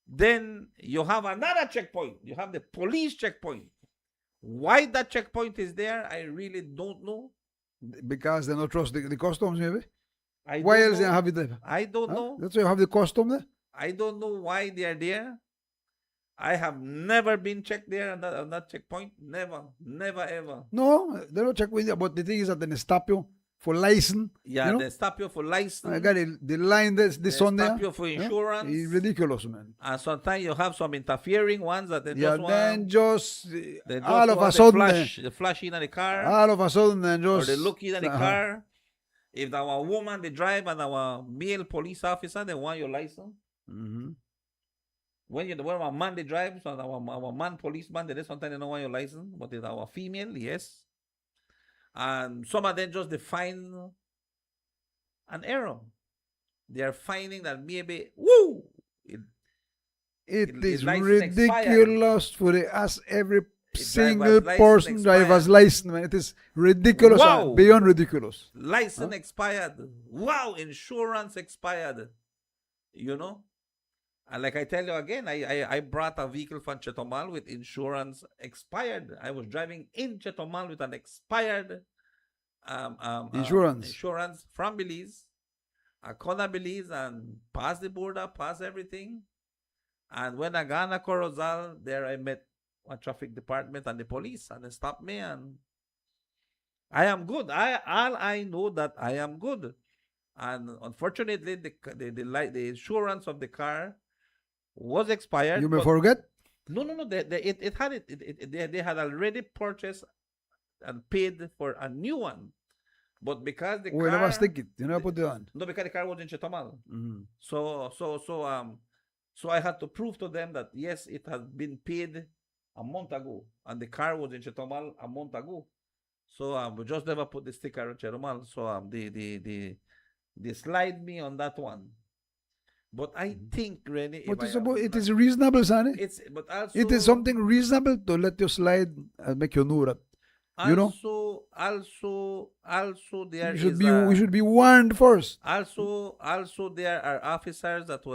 then you have another checkpoint. You have the police checkpoint. Why that checkpoint is there, I really don't know. Because they don't trust the customs, maybe. I Why don't else they know. have it there? I don't Huh? know. That's why you have the custom there. I don't know why they are there. I have never been checked there on that checkpoint. Never ever. No, they don't check with you. But the thing is that they stop you for license. Yeah, you know? they stop you for license. I got the line this They Sunday. stop you for insurance. It's ridiculous, man. And sometimes you have some interfering ones that they Yeah, just then want. just They just all of want a the sudden, the flash in the car, all of a sudden, then or just they look in the uh-huh. car. If our woman they drive and our male police officer they want your license. Mhm. When our man they drive, so our man policeman they sometimes they don't want your license, but if our female, yes. And some of them just define an error. They are finding that maybe It It is license ridiculous for the ask every single driver's license person driver's expired. license, man. It is ridiculous, Wow. beyond ridiculous. license expired. Wow, insurance expired. You know? And like I tell you again, I brought a vehicle from Chetomal with insurance expired. I was driving in Chetomal with an expired Insurance. insurance from Belize. I called Belize and passed the border, passed everything. And when I got to Corozal, there I met a traffic department and the police, and they stopped me. And I am good. I know that I am good. And unfortunately, the insurance of the car was expired. You may but- forget. No. They had already purchased and paid for a new one, but because the We car never stick it. You never put it on. no, because the car was in Chetomal. Mhm. So I had to prove to them that yes, it had been paid a month ago, and the car was in Chetomal a month ago. So we just never put the sticker on Chetomal. So they slide me on that one. But I think really, But it is reasonable, Sonny. it's but also It is something reasonable to let you slide and make you know that. You know? Also there We should is be a- we should be warned first. Also, there are officers that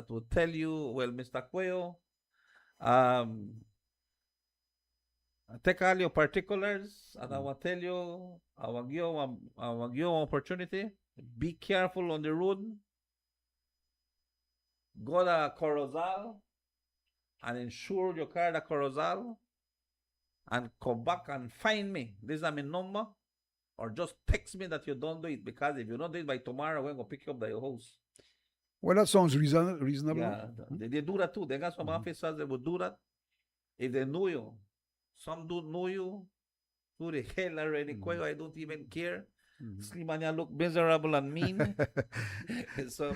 would tell you, well, Mr. Cuello, take all your particulars, and I will tell you, I will give you an opportunity. Be careful on the road. Go to Corozal and insure your car at Corozal, and come back and find me. This is my number. Or just text me that you don't do it, because if you don't do it by tomorrow, we're going to pick you up at your house. Well, that sounds reasonable. Yeah, they do that too. They got some officers that would do that if they know you. Some don't know you. Who the hell already? I don't even care. Slimania look miserable and mean. So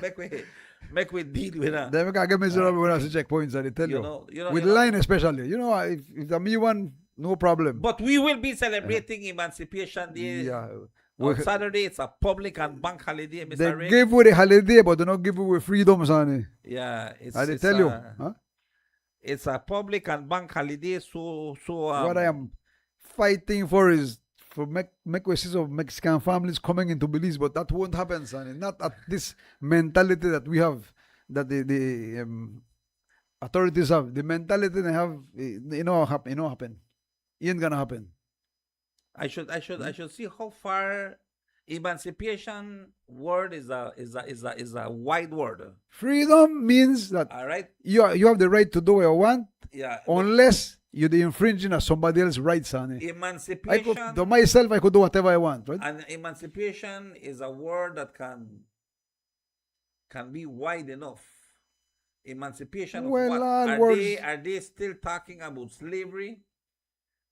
make we deal with that. They can get miserable when I see checkpoints, and they tell you. With line especially. You know, if the me one, no problem. But we will be celebrating Emancipation Day. Yeah. On Saturday, it's a public and bank holiday, Mr. They Ray. give you the holiday, but they don't give you freedom, Sonny. Yeah, I tell you. Huh? It's a public and bank holiday, so What I am fighting for is for make cases of Mexican families coming into Belize, but that won't happen, Sonny. Not at this mentality that we have, that the authorities have. The mentality they have, happen. It ain't gonna happen. I should see how far emancipation word is a wide word. Freedom means that All right. you have the right to do what you want, Yeah. unless you're infringing on somebody else's rights, Sonny. Emancipation I could do whatever I want, right? and emancipation is a word that can be wide enough. Emancipation of Well, what? all words- Are they still talking about slavery?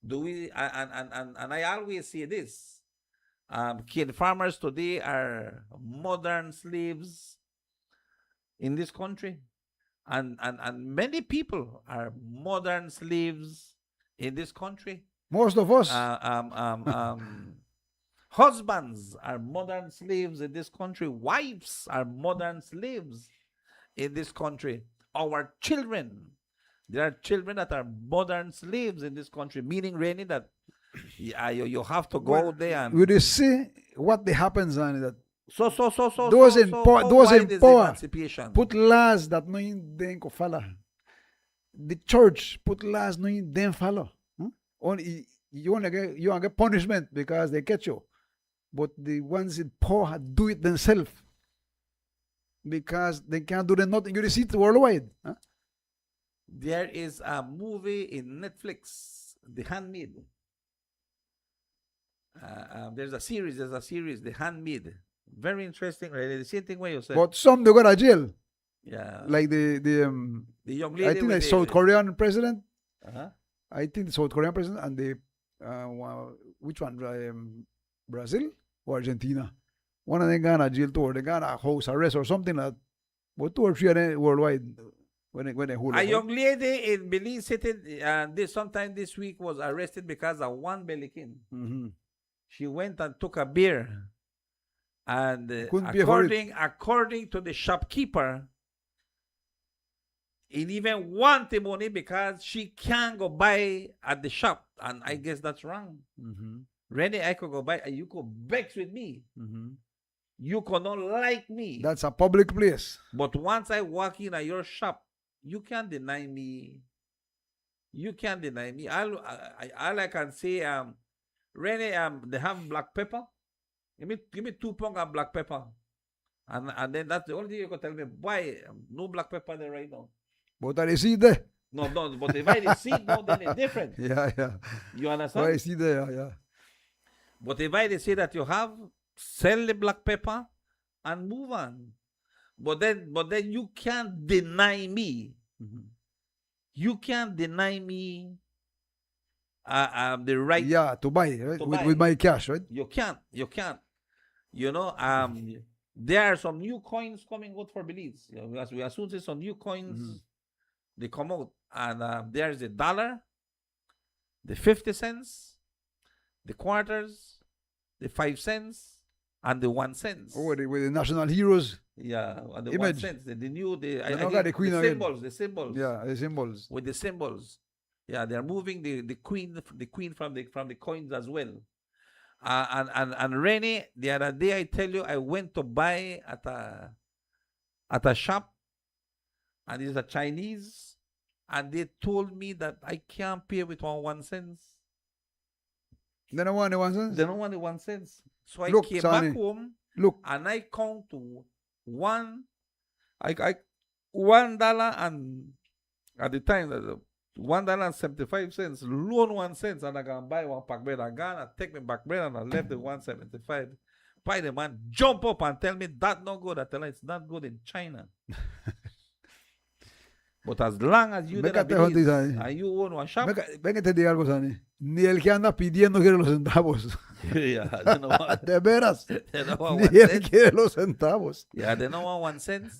Do we and I always say this. Kid farmers today are modern slaves in this country. And many people are modern slaves in this country. Most of us. Husbands are modern slaves in this country. Wives are modern slaves in this country. Our children, there are children that are modern slaves in this country, meaning really that you have to go out there and Will you see what happens, and that so those in how wide is power emancipation? put laws that no in ko follow. The church put laws no in them follow. Only you want to get punishment because they catch you, but the ones in power do it themselves because they can't do nothing. You see it worldwide. Huh? There is a movie in Netflix, The Handmaid. There's a series, The Handmaid. Very interesting, really. The same thing where you said. But some they go to jail, Yeah. like the young lady I think with the South Korean president. Uh-huh. I think the South Korean president and the which one? Brazil or Argentina? One of them got a jail too, or they got a house arrest or something like that. But 2 or 3 of them worldwide when they hold A up, young lady in Belize City sometime this week was arrested because of one bellikin. Mm-hmm. She went and took a beer. And Couldn't pay for it. according to the shopkeeper, he even want the money because she can't go buy at the shop. And I guess that's wrong. Mm-hmm. Rennie, I could go buy, and you could vex with me. Mm-hmm. You cannot like me. That's a public place. But once I walk in at your shop, you can't deny me. You can't deny me. All I can say, Rene, they have black pepper. Give me 2 pounds of black pepper. And then that's the only thing you can tell me. Why no black pepper there right now? But I see there. No, but if I see no, then it's different. Yeah, yeah. You But understand? I see there, yeah. But if I say that you have, sell the black pepper and move on. But then you can't deny me. You can't deny me the right. Yeah, to buy, right? To with, buy. with my cash, right? You can't. You know, there are some new coins coming out for Belize. You know, we soon see some new coins. They come out, and there's the dollar, the 50 cents, the quarters, the 5 cents, and the 1 cent. Oh, with the national heroes. Yeah, and the 1 Image. cent. The new, I now think got the queen again. the symbols. Yeah, the symbols. With the symbols. Yeah, they're moving the queen from the coins as well. And Rennie, the other day I tell you, I went to buy at a shop, and it's a Chinese, and they told me that I can't pay with 1 cent. They don't want the 1 cent? They don't want the 1 cent. So I Look, came Sonny, back home, Look, and I count to $1, $1 and at the time $1.75, loan 1 cent, and I can buy 1 pack bread. I take me back bread, and I left the 1.75. Buy the man jump up and tell me that no good. I tell him it's not good in China. But as long as you Venga, didn't te believe, jodí, and you own one shop, venga, te digo algo, Sani. Ni el que anda pidiendo quiere los centavos. yeah, they don't want, De veras. they don't want Ni 1 él cent. quiere los centavos. Yeah, they don't want 1 cent.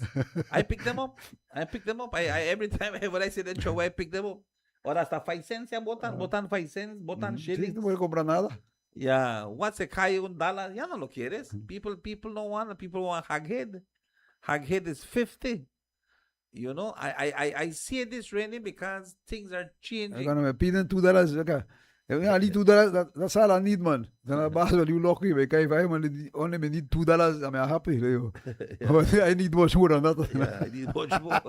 I pick them up. I every time when I see the show, I pick them up. Or hasta 5 cents, ya botan 5 cents, botan Sí, shillings. no puede comprar nada. Yeah, what's a cae $1? Ya no lo quieres. People don't want. People want haghead. Haghead is 50. You know, I see this really because things are changing. Cuando me piden $2, acá. I need $2. That's all I need, man. Then I buy you lucky. If I only need $2, I'm happy. But I need much more than that. Yeah, I need much more.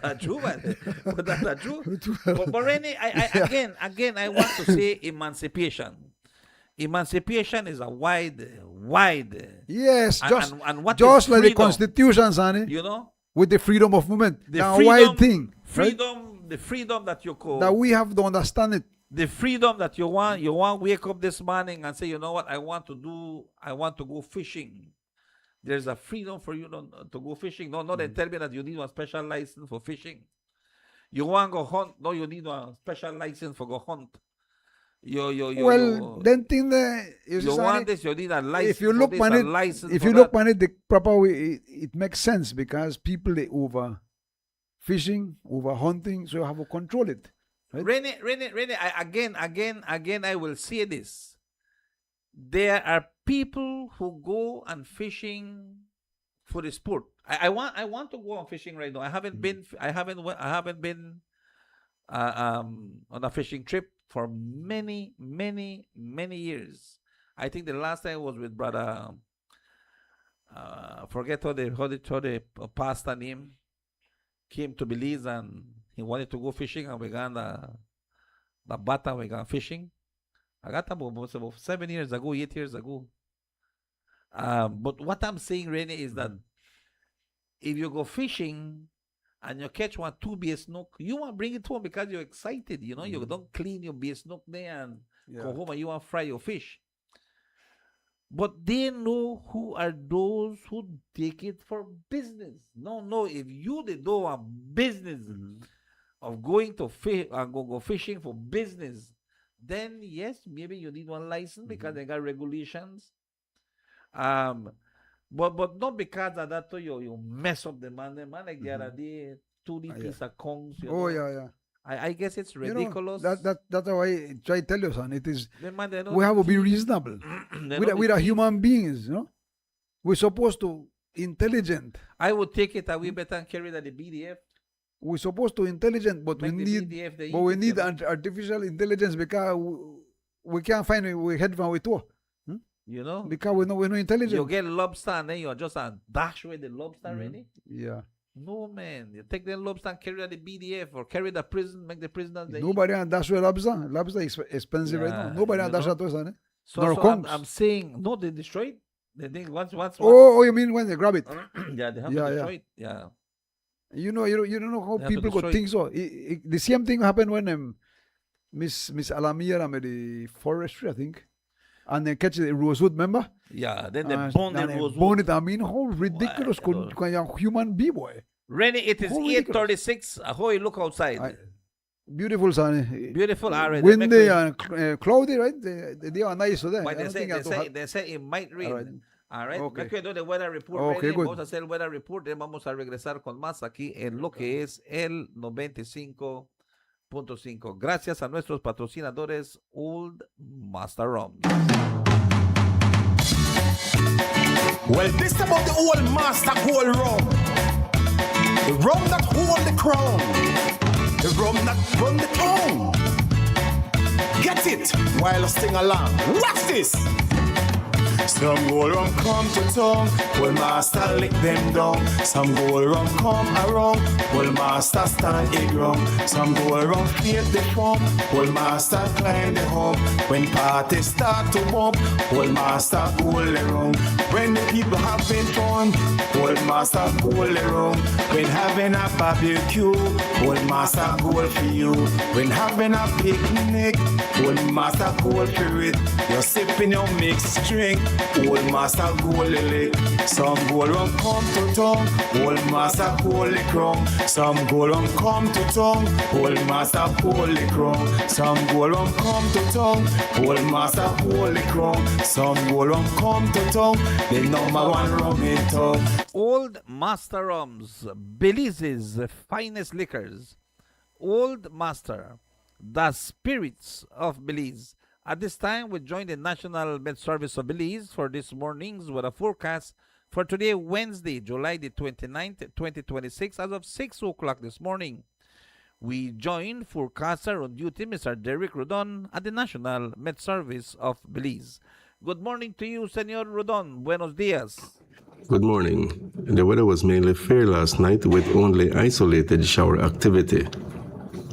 That's true, man. But that's not true. But Rennie, again, I want to say emancipation. Emancipation is a wide. Yes, And what just is like the freedom? Constitution, Sonny, You know, with the freedom of movement. the Now, freedom, wide thing. Right? the freedom that you call. That we have to understand it. The freedom that you want wake up this morning and say, you know what, I want to go fishing. There's a freedom for you to go fishing. No, they tell me that you need a special license for fishing. You want to go hunt? No, you need a special license for go hunt. Then think that You want this, you need a license. if you look for on this, it, a license if for you look that. on it the proper way, it makes sense because people they over fishing, over hunting, so you have to control it. Right? Rene, again, I will say this. There are people who go and fishing for the sport. I want to go on fishing right now. I haven't been on a fishing trip for many years. I think the last time was with brother. Forget how the pastor name came to Belize, and he wanted to go fishing, and we got the bata, we got fishing. I got about 7 years ago, 8 years ago. But what I'm saying, Rene, is that if you go fishing and you catch 2 base snook, you want to bring it home because you're excited. You know, you don't clean your base snook there and go home and you want to fry your fish. But they know who are those who take it for business. No, if you they do a business of going to fish and go fishing for business, then yes, maybe you need 1 license because they got regulations. But not because of that you mess up the man. The man like the other day, 2 liters of kongs. Yeah. I guess it's ridiculous. That's how I try to tell you, son. It is The man, they don't we have to be teach- reasonable. they with don't with a teach. human beings, you know. We're supposed to intelligent. I would take it away better and carry that the BDF. We're supposed to intelligent, but Make we the need BDF the but we easiest, need you know. artificial intelligence because we can't find we head from we two. You know? Because we're no You intelligent. get lobster and then you just dash with the lobster ready. Yeah. No, man. You take the lobster and carry the BDF or carry the prison, make the prisoners. They Nobody on dash with lobster. Lobster is expensive right now. Yeah, Nobody you on dash know. at us, honey. So, Nor so conchs. I'm saying, no, they destroy it. They think once Oh, you mean when they grab it? yeah, they have Yeah, to yeah. destroy it. Yeah. You don't know how They have to people destroy could it. think so. The same thing happened when Miss Alamira made the forestry, I think, and they catch the rosewood, remember? Yeah. Then they And- burn the and they rosewood. burn it. I mean, how ridiculous Wow. could a human be, boy? Rennie, it is How ridiculous. 8:36. Ahoy, look outside. Beautiful, son. Beautiful already. Windy and cloudy, right? They are nice today. But I don't think I have to have- they say it might rain. All right. All right. Okay. Me quedo de weather report. Okay, ready. good. Vamos a hacer el weather report. Y vamos a regresar con más aquí en lo que es el 95.5. Gracias a nuestros patrocinadores Old Master Rum. Well, this about the old master gold rum. The rum that hold the crown. The rum that run the town. Get it while I sing along. Watch this. Some gold rum come to town, well master lick them down. Some gold rum come around, well master stand it wrong. Some gold rum create the form, well master climb the home. When parties start to bump, well master gold around. When the people having fun, well master gold around. When having a barbecue, well master gold for you. When having a picnic, well master gold for it. You're sipping your mixed drink. Old master gold lick. Some gold rum come to town. Old master gold lick rum. Some gold rum come to town. Old master gold lick rum. Some gold rum come to town. Old master gold lick rum. Some gold rum come to town. The number one rum in town. Old Master Rums, Belize's finest liquors. Old Master, the spirits of Belize. At this time, we join the National Med Service of Belize for this morning's weather forecast for today, Wednesday, July the 29th, 2026, as of 6 o'clock this morning. We join forecaster on duty, Mr. Derek Rodon, at the National Med Service of Belize. Good morning to you, Senor Rodon. Buenos dias. Good morning. The weather was mainly fair last night with only isolated shower activity.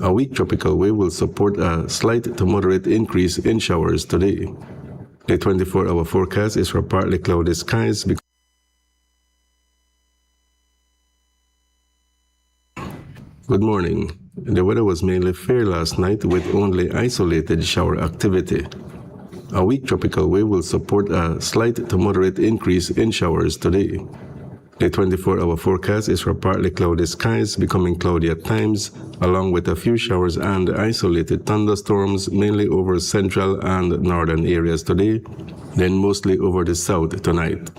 A weak tropical wave will support a slight to moderate increase in showers today. The 24-hour forecast is for partly cloudy skies. Good morning. The weather was mainly fair last night with only isolated shower activity. A weak tropical wave will support a slight to moderate increase in showers today. The 24-hour forecast is for partly cloudy skies, becoming cloudy at times, along with a few showers and isolated thunderstorms, mainly over central and northern areas today, then mostly over the south tonight.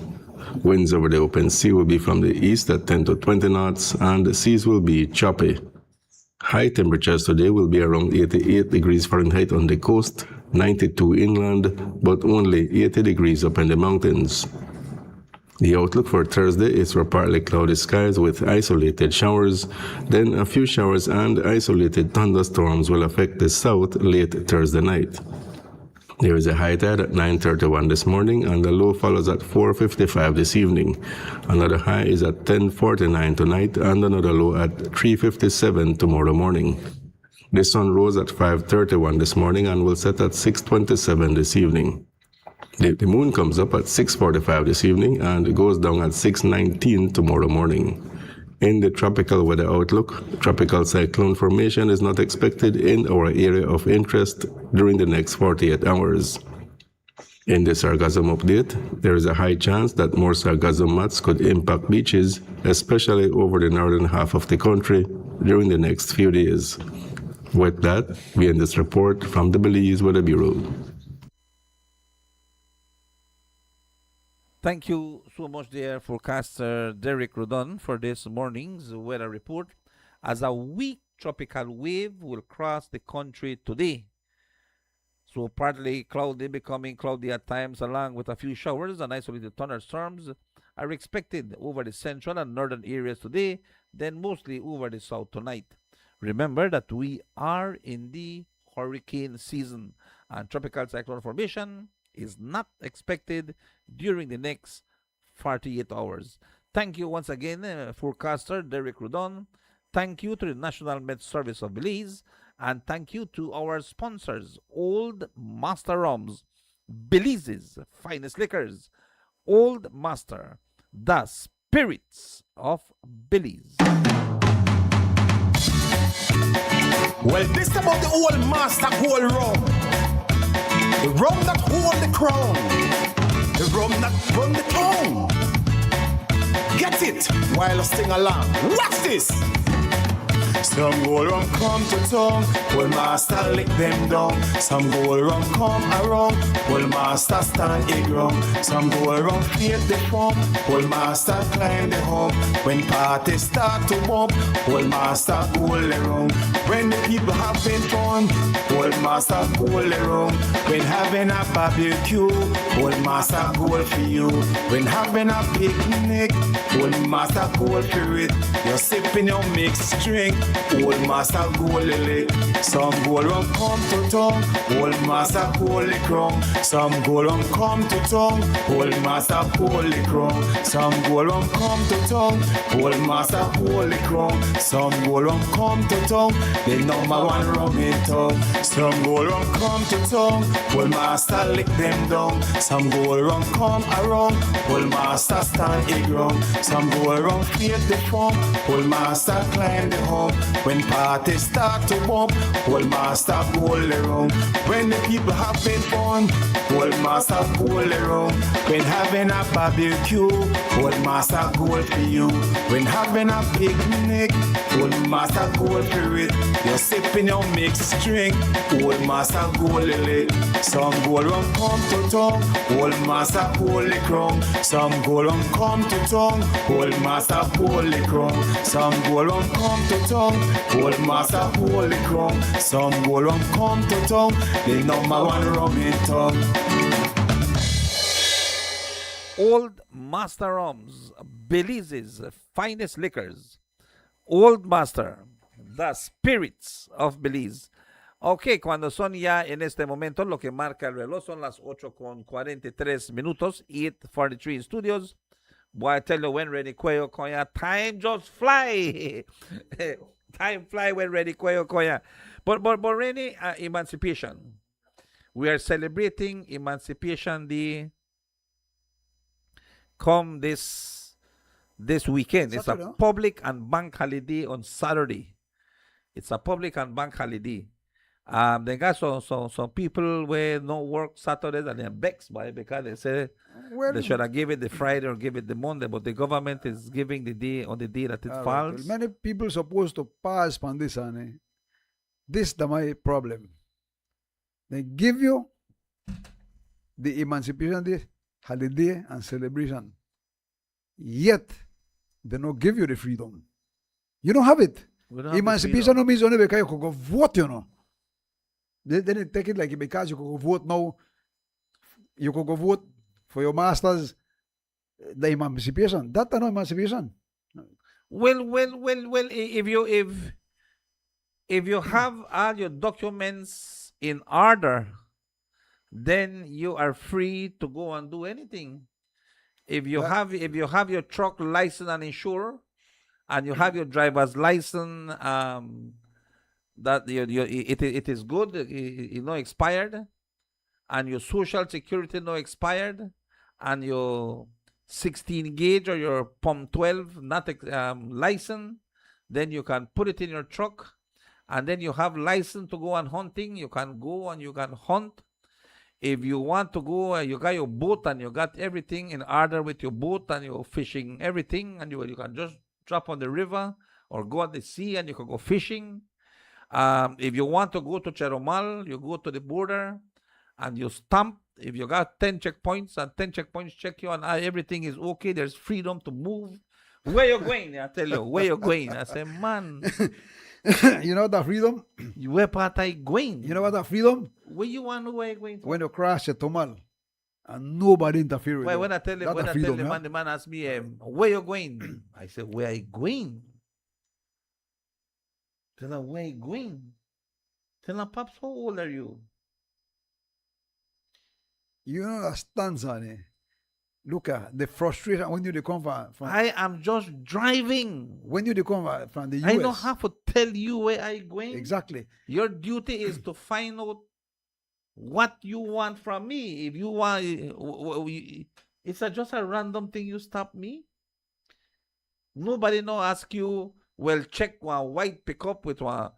Winds over the open sea will be from the east at 10 to 20 knots, and the seas will be choppy. High temperatures today will be around 88 degrees Fahrenheit on the coast, 92 inland, but only 80 degrees up in the mountains. The outlook for Thursday is for partly cloudy skies with isolated showers, then a few showers and isolated thunderstorms will affect the south late Thursday night. There is a high tide at 9:31 this morning and the low follows at 4:55 this evening. Another high is at 10:49 tonight and another low at 3:57 tomorrow morning. The sun rose at 5:31 this morning and will set at 6:27 this evening. The moon comes up at 6:45 this evening and goes down at 6:19 tomorrow morning. In the tropical weather outlook, tropical cyclone formation is not expected in our area of interest during the next 48 hours. In the sargassum update, there is a high chance that more sargassum mats could impact beaches, especially over the northern half of the country during the next few days. With that, we end this report from the Belize Weather Bureau. Thank you so much, dear forecaster Derek Rodon, for this morning's weather report. As a weak tropical wave will cross the country today. So partly cloudy, becoming cloudy at times, along with a few showers and isolated thunderstorms are expected over the central and northern areas today, then mostly over the south tonight. Remember that we are in the hurricane season and tropical cyclone formation is not expected during the next 48 hours. Thank you once again, forecaster Derek Rudon. Thank you to the National Med Service of Belize. And thank you to our sponsors, Old Master Rums, Belize's finest liquors, Old Master, the spirits of Belize. Well, this about the old master gold rum. The rum that hold the crown. The rum that run the town. Get it while I sing along. Watch this. Some gold rum come to town, old master lick them down. Some gold rum come around, old master stand it wrong. Some gold rum create the form, old master climb the hump. When parties start to bump, old master gold around. When the people having fun, old master gold around. When having a barbecue, old master gold for you. When having a picnic, old master gold for it. You're sipping your mixed drink, old master gold lick. Some gold rum come to town, old master gold crown. Some gold rum come to town, old master gold crown. Some gold rum come to town, old master gold crown. Some gold rum come to town, the number one rum in town. Some gold rum come to town, old master lick them down. Some gold rum come around, old master stand it ground. Some gold rum create the form, old master climb the hump. When parties start to bump, old master gold around. When the people having fun, old master gold around. When having a barbecue, old master gold for you. When having a picnic, old master gold for it. You're sipping your mixed drink, old master gold lick. Some gold rum come to town, old master gold crown. Some gold rum come to town, old master gold crown. Some gold rum come to town, old master gold crown. Some gold rum come to town, the number one rum in town. Old Master Rums, Belize's finest liquors. Old Master, the spirits of Belize. Ok, cuando son ya en este momento, lo que marca el reloj son las 8:43 8:43 in studios. Boy, I tell you, when ready, Cuello Coya, time just fly. Time fly when ready, Cuello Coya. But ready, emancipation. We are celebrating Emancipation Day come this weekend. It's a public and bank holiday on Saturday. It's a public and bank holiday. They got some people where no work Saturdays and they're vexed by it because they say they should have give it the Friday or give it the Monday, but the government is giving the day on the day that it falls. Well, many people supposed to pass on this, and this is my problem. They give you the Emancipation Day, holiday and celebration, yet they don't give you the freedom. You don't have it. Emancipation no means only because you can go vote, you know. They didn't take it like because you can go vote now, you can go vote for your masters, the emancipation. That's no emancipation. Well, if you have all your documents in order, then you are free to go and do anything. If you have your truck license and insured, and you have your driver's license, that it is good, it not expired, and your social security not expired, and your 16 gauge or your pump 12 not license, then you can put it in your truck, and then you have license to go on hunting. You can go and you can hunt. If you want to go, you got your boat and you got everything in order with your boat and your fishing, everything, and you can just drop on the river or go at the sea and you can go fishing. If you want to go to Cheromal, you go to the border and you stamp. If you got 10 checkpoints and 10 checkpoints check you and everything is okay, there's freedom to move. Where you going? I tell you, where you going? I say, man. You know that freedom? Where part I going? You know what that freedom? Where you want to where you going? When you crash at Tomal and nobody interfere with you. When I tell him, the man asks me, where you going? I say, where I going? Tell him, where you going? Tell him, Pops, how old are you? You know that stance on it. Look at the frustration when you dey come from I am just driving. when you dey come from the US. I don't have to tell you where I going. Exactly. Your duty is to find out what you want from me. If you want, it's just a random thing. You stop me. Nobody no ask you. Well, check one white pickup with one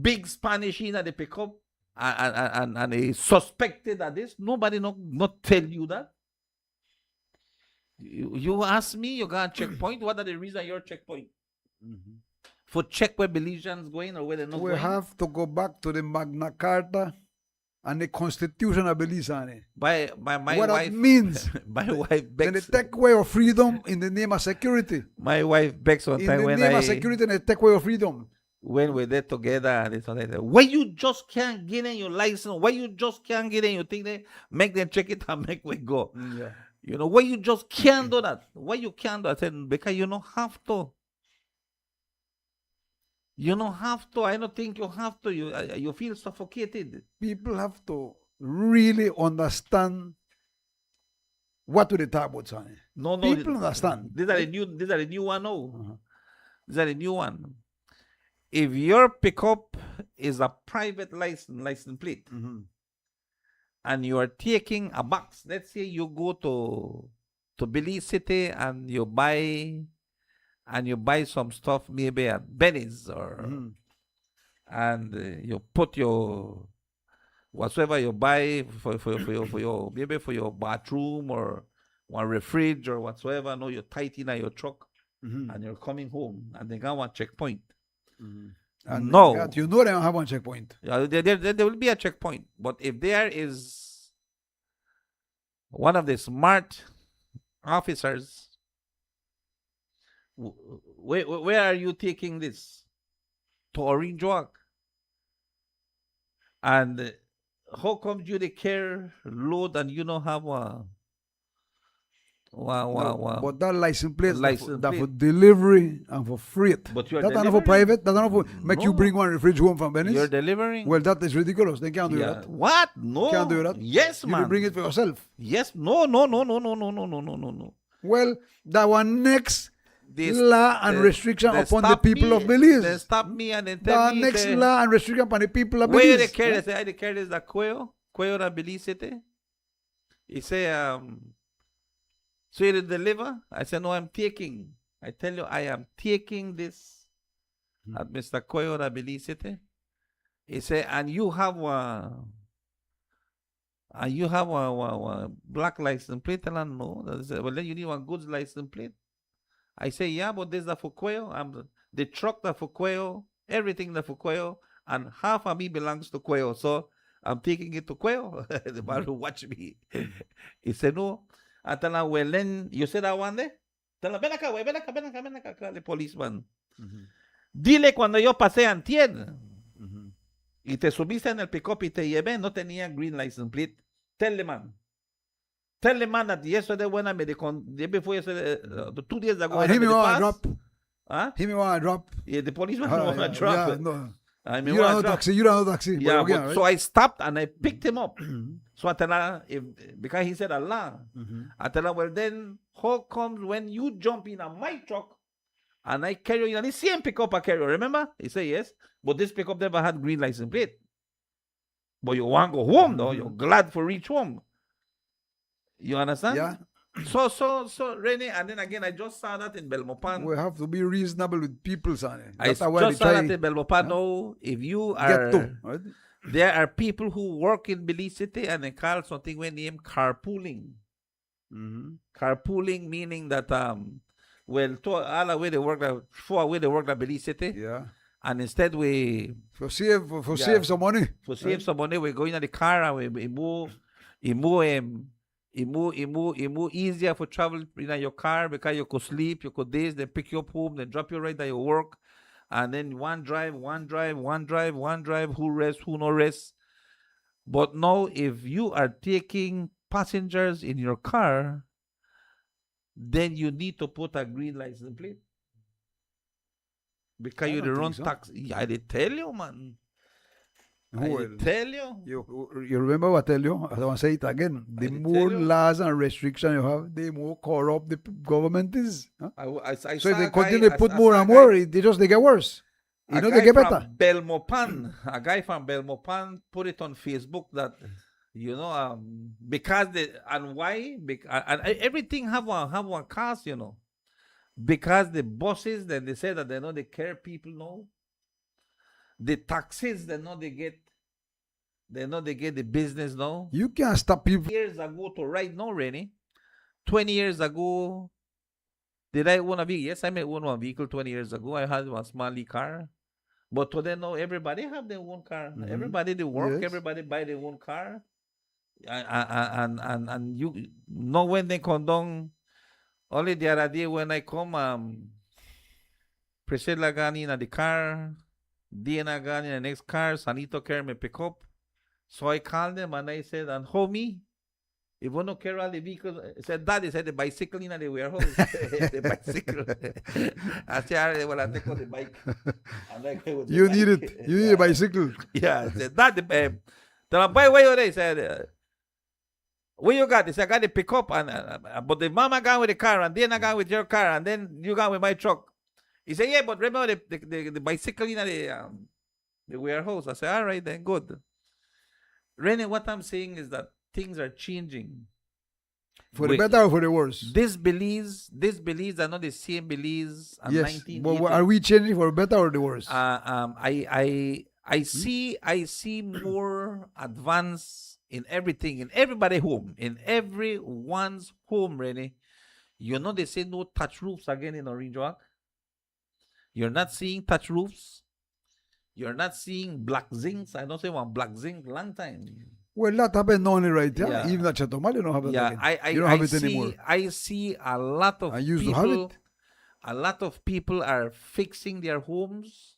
big Spanish in the pickup, and a suspected at this. Nobody not tell you that. You ask me, you got a checkpoint. What are the reason your checkpoint? For check where Belizeans going or where they're not We going? have to go back to the Magna Carta and the Constitution of Belize on it. By my What wife that means. my wife Then they begs. take away your freedom in the name of security. My wife begs one In time the when name of security, they take away your freedom. when we're there together and it's all like that. Why you just can't get in your license? Why you just can't get in? You think they make them check it and make we go? Yeah. You know, why you just can't do that? Why you can't do that? I said, because you don't have to. You don't have to. I don't think you have to. You feel suffocated. People have to really understand what do they talk about, son. No, People understand. These are the new one. No, Uh-huh. these are the new one. If your pickup is a private license plate, and you are taking a box, let's say you go to Belize City and you buy some stuff maybe at Belize or and you put your whatsoever you buy for your maybe for your bathroom or one refrigerator or whatsoever. No, you tight in your truck and you're coming home and they got one checkpoint. And No. God, you know they don't have one checkpoint. Yeah, there will be a checkpoint. But if there is one of the smart officers, where are you taking this? To Orange Walk. And how come you the care load and you don't have one? But that license plate License that for plate. delivery and for freight. But you're That's not for delivering. private. That's not for make you No. bring one refrigerator home from Venice. You're delivering? Well, that is ridiculous. They can't do Yeah. that. What? No. Can't do that. Yes, You man. will bring it for yourself. Yes. No. No. Well, that one next They- law and they- restriction they upon the stop people me, of Belize. They stop me and they tell The me next they, law and restriction upon the people of where Belize. they carry. They say, they carry is the Cuello da Belize City. He say, so you deliver? I said, no, I'm taking. I tell you, I am taking this at Mr. Cuello da Belize City. He said, and you have a black license plate? And I know. I said, well, then you need one good license plate. I say, yeah, but this is the Fuqueo. The truck the Fuqueo, everything the Fuqueo, and half of me belongs to Cuello. So I'm taking it to Cuello. The man who watch me. He said, no. I tell him, well, then you said that one day? Tell him, ven acá, the policeman. Dile cuando yo pasé antier. Y te subiste en el pick-up y te llevé, no tenía green license plate. Tell the man. Tell the man that yesterday when I made the day before yesterday, 2 days ago, when I He made me the want pass. to drop. Huh? He me want to drop. Yeah, the policeman Ah, want to yeah, drop. yeah, no. I mean, You don't want know drop. taxi. You don't know taxi. Yeah, but again, but right? so I stopped and I picked him up. So I tell her, because he said Allah, I tell her, well then, how comes when you jump in on my truck and I carry you in the same pickup I carry you, remember? He said yes, but this pickup never had green license plate. But you want to go home though, you're glad for reach home. You understand? Yeah. So, Rene, and then again, I just saw that in Belmopan. We have to be reasonable with people, son. I That's just why they saw that try in Belmopan. No, if you get are, to. Right? there are people who work in Belize City and they call something we name carpooling. Carpooling meaning that well, to all the way they work, far away they work at Belize City, Yeah. and instead we For save some money. for save some money, we go in the car and we move easier for travel in your car because you could sleep, you could days, they pick you up home, they drop you right at your work, and then one drive, who rest, who no rest. But now if you are taking passengers in your car, then you need to put a green license plate. Because I you don't run think so. taxi. Yeah, I did tell you, man. I tell you. You remember what I tell you? I want to say it again. The more laws and restrictions you have, the more corrupt the government is. Huh? So if they continue to put more and more, they get worse. You know, they get better. Belmopan, a guy from Belmopan put it on Facebook that, you know, because why? And everything have one cause, you know. Because the bosses, then they say that they care people know. The taxes, they get the business now. You can't stop people. Years ago to right now, Rennie. 20 years ago, did I own a vehicle? Yes, I may own one vehicle 20 years ago. I had one small car. But today, now, everybody have their own car. Mm-hmm. Everybody they work, yes. Everybody buy their own car. And you know when they condone. Only the other day when I come, Priscilla gani in the car, Diana gani in the next car, Sanito care me pick up. So I called them and I said, and homie, if you don't care all the vehicles, I said, Daddy said the bicycle in the warehouse. The bicycle. I said, well, I take on the bike. And I go with you need it. You need a bicycle. Yeah. I said, Daddy, tell boy, where you there? He said, what you got? He said, I got the pickup, but the mama gone with the car, and then I gone with your car, and then you gone with my truck. He said, yeah, but remember the bicycle in the warehouse. I said, all right, then, good. Rennie, what I'm saying is that things are changing. For the better or for the worse? This Belize are not the same Belize as 1980. But are we changing for the better or the worse? I see more advance in everything, in everybody's home, in everyone's home, Rennie. You know they say no touch roofs again in Orange Walk. You're not seeing touch roofs. You're not seeing black zincs. I don't say one black zinc long time. Well, that happened only right there. Yeah. Even at Chatomal, you don't have it again. You don't have it anymore. I see a lot of people. A lot of people are fixing their homes.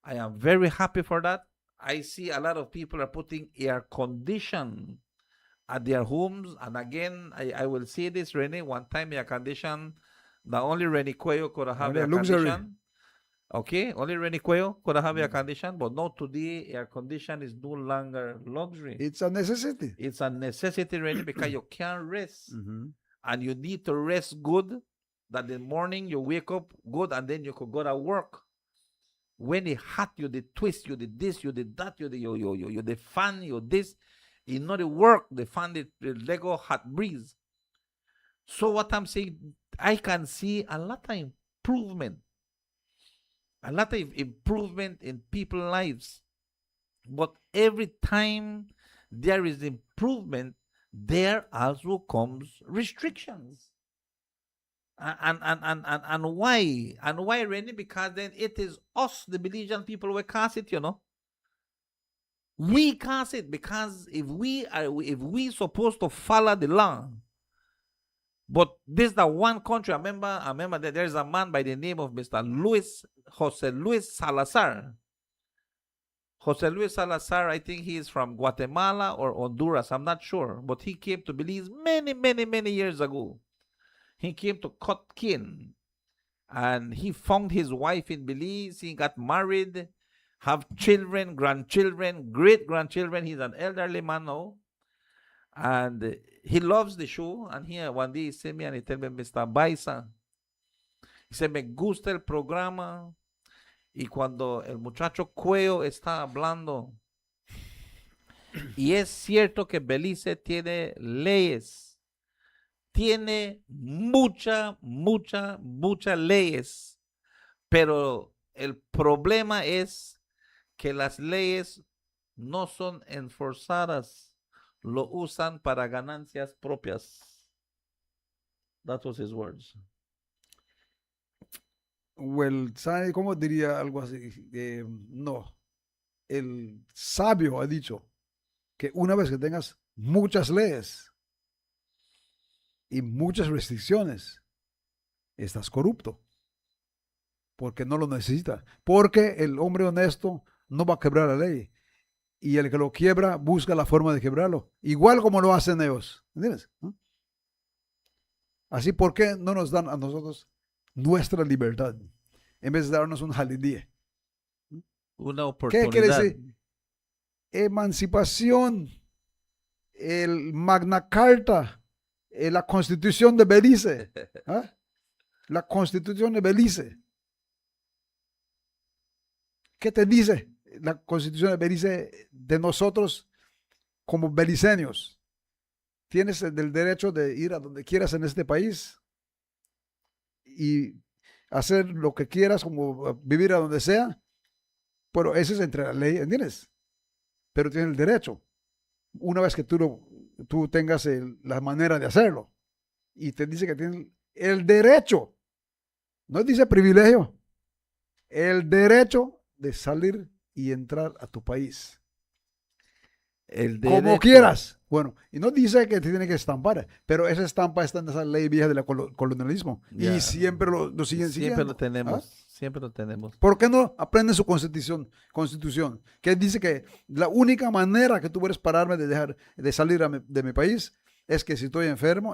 I am very happy for that. I see a lot of people are putting air condition at their homes. And again, I will say this, Rennie, one time air condition, the only Rennie Cuello could have air condition. Okay, only Rennie Cuello could have air condition, but not today. Air condition is no longer luxury. It's a necessity. It's a necessity, Rennie, because you can't rest. And you need to rest good, that the morning you wake up good, and then you could go to work. When it hot, you the twist, you the this, you the that, you the fan, you this. You know the work, the fan, the Lego hot breeze. So what I'm saying, I can see a lot of improvement. A lot of improvement in people's lives. But every time there is improvement, there also comes restrictions. And why? And why, Rennie? Because then it is us, the Belizean people, we cast it, you know. We cast it because if we supposed to follow the law. But this is the one country. I remember that there's a man by the name of Mr. Jose Luis Salazar. Jose Luis Salazar, I think he is from Guatemala or Honduras. I'm not sure. But he came to Belize many years ago. He came to cut kin. And he found his wife in Belize. He got married, have children, grandchildren, great-grandchildren. He's an elderly man now. And he loves the show. And here one day he sent me and he told me, Mr. Baisa, he said, me gusta el programa. Y cuando el muchacho Cuello está hablando, y es cierto que Belice tiene leyes, tiene muchas leyes, pero el problema es que las leyes no son enforzadas, lo usan para ganancias propias. That was his words. Well, ¿sabe cómo diría algo así? No. El sabio ha dicho que una vez que tengas muchas leyes y muchas restricciones, estás corrupto. Porque no lo necesitas. Porque el hombre honesto no va a quebrar la ley. Y el que lo quiebra busca la forma de quebrarlo. Igual como lo hacen ellos. ¿Entiendes? ¿No? Así, ¿por qué no nos dan a nosotros nuestra libertad en vez de darnos un holiday? Una oportunidad. ¿Qué quiere decir? emancipación, el Magna Carta, la Constitución de Belice. ¿Ah? La Constitución de Belice. ¿Qué te dice la Constitución de Belice de nosotros como beliceños? Tienes el derecho de ir a donde quieras en este país y hacer lo que quieras, como vivir a donde sea, pero eso es entre la ley, ¿entiendes? Pero tienes el derecho, una vez que tú tengas la manera de hacerlo. Y te dice que tienes el derecho, no dice privilegio, el derecho de salir y entrar a tu país. Como quieras. Bueno, y no dice que te tiene que estampar, pero esa estampa está en esa ley vieja del colonialismo. Ya. Y siempre lo siguen siguiendo. Siempre lo tenemos, ¿Ah? siempre lo tenemos. ¿Por qué no aprenden su constitución? Que dice que la única manera que tú puedes pararme de salir de mi país es que si estoy enfermo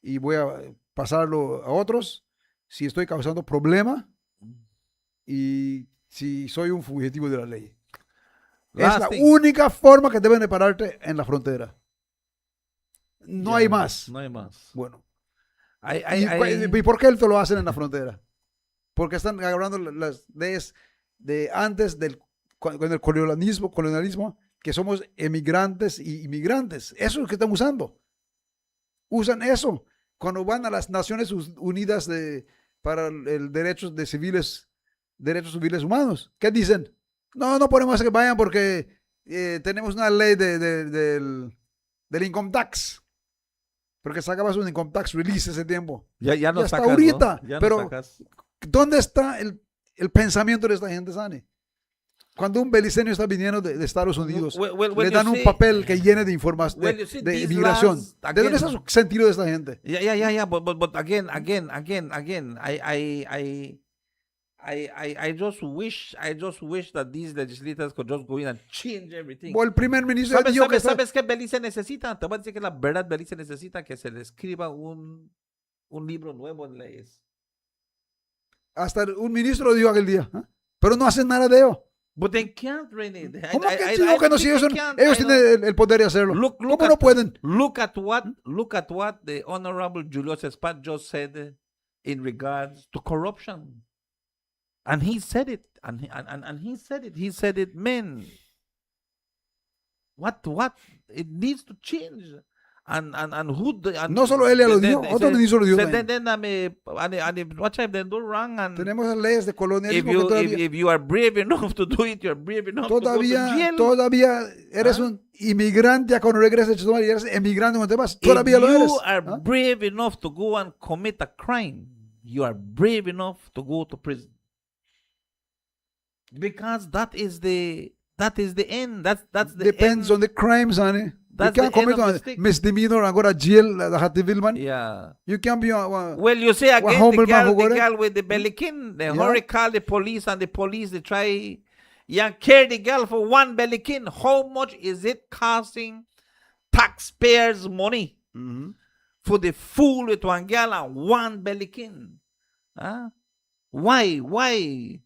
y voy a pasarlo a otros, si estoy causando problema y si soy un fugitivo de la ley. Es la única forma que deben de pararte en la frontera. No hay más. No hay más. Bueno. Hay- ¿Y por qué te lo hacen en la frontera? Porque están agarrando las leyes de antes con el colonialismo, que somos emigrantes y inmigrantes. Eso es lo que están usando. Usan eso. Cuando van a las Naciones Unidas para el derechos civiles humanos, ¿qué dicen? No podemos que vayan porque tenemos una ley del income tax. Porque sacabas un income tax release ese tiempo. Ya no hasta sacas, ahorita. ¿no? Ya no Pero, sacas. ¿dónde está el pensamiento de esta gente, Sani? Cuando un beliceño está viniendo de Estados Unidos, When le you dan un see- papel que llene de información, when you see de these inmigración. laws, ¿De dónde está again- su sentido de esta gente? Yeah. But again. I just wish that these legislators could just go in and change everything. O el primer ministro ¿Sabes, dijo que sabes qué Belice necesita? Te voy a decir que la verdad Belice necesita que se le escriba un libro nuevo en leyes. hasta un ministro dijo aquel día, ¿eh? Pero no hacen nada de ello. But they can't, Renee. ¿Cómo que digo que no? Si ellos ellos tienen el poder de hacerlo. ¿Cómo no pueden? Look at what the Honorable Julius Espat just said in regards to corruption. And he said it. And he said it. He said it, man. What? It needs to change. And who? No solo él ya lo dijo, otro ministro lo dijo también. Then watch if they do wrong. And Tenemos las leyes de if colonialismo you, que todavía, if you are brave enough to do it, you're brave enough to go to jail. todavía eres ¿Ah? un inmigrante cuando regresas a Chile y eres emigrante cuando te vas. If Todavía lo eres. you are ¿Ah? brave enough to go and commit a crime, you are brave enough to go to prison. Because that is the end. That's the Depends end. on the crimes, honey. That's You can't the end commit of the a stick. misdemeanor and go to jail like a man. Yeah. You can't be Well, you say again, humble the man who go there. girl with the bellykin, the Yeah. hurry call the police, and the police they try carry the girl for one bellykin. How much is it costing taxpayers' money for the fool with one girl and one bellykin? Huh? Why?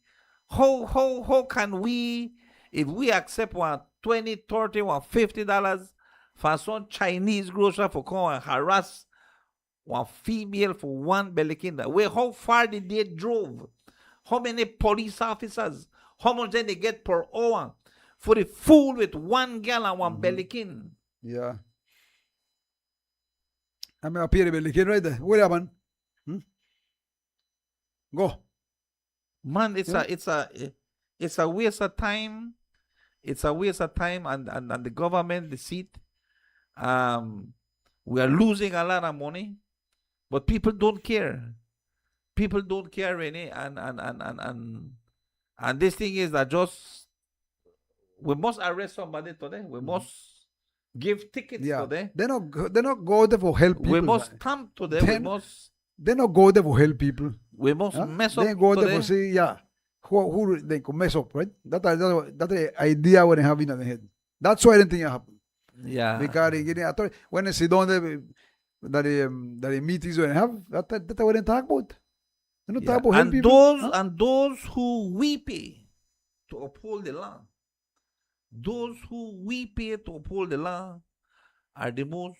How can we, if we accept $20, $30, or $50 for some Chinese grocer for come and harass one female for one bellykin? How far did they drove? How many police officers? How much then they get per hour for the fool with one girl and one bellykin? Yeah. I'm up here, Belly. Right there. What happened? Go. Man, it's Yeah. it's a waste of time. It's a waste of time, and the government, the seat, we are losing a lot of money, but people don't care. People don't care, Renee, and this thing is that just we must arrest somebody today. We must give tickets Yeah. today. They're not go there for help people. We must stamp today. They not go there for help people. We must Huh? mess They up go there today. for see, yeah. Who they could mess up, right? That's the idea when they have in their head. That's why I didn't think it happened. Yeah. Because when they sit down there, that the meetings when they have, that's what they talk about. They don't Yeah. talk about help And people. those Huh? and those who we pay to uphold the law, those who we pay to uphold the law are the most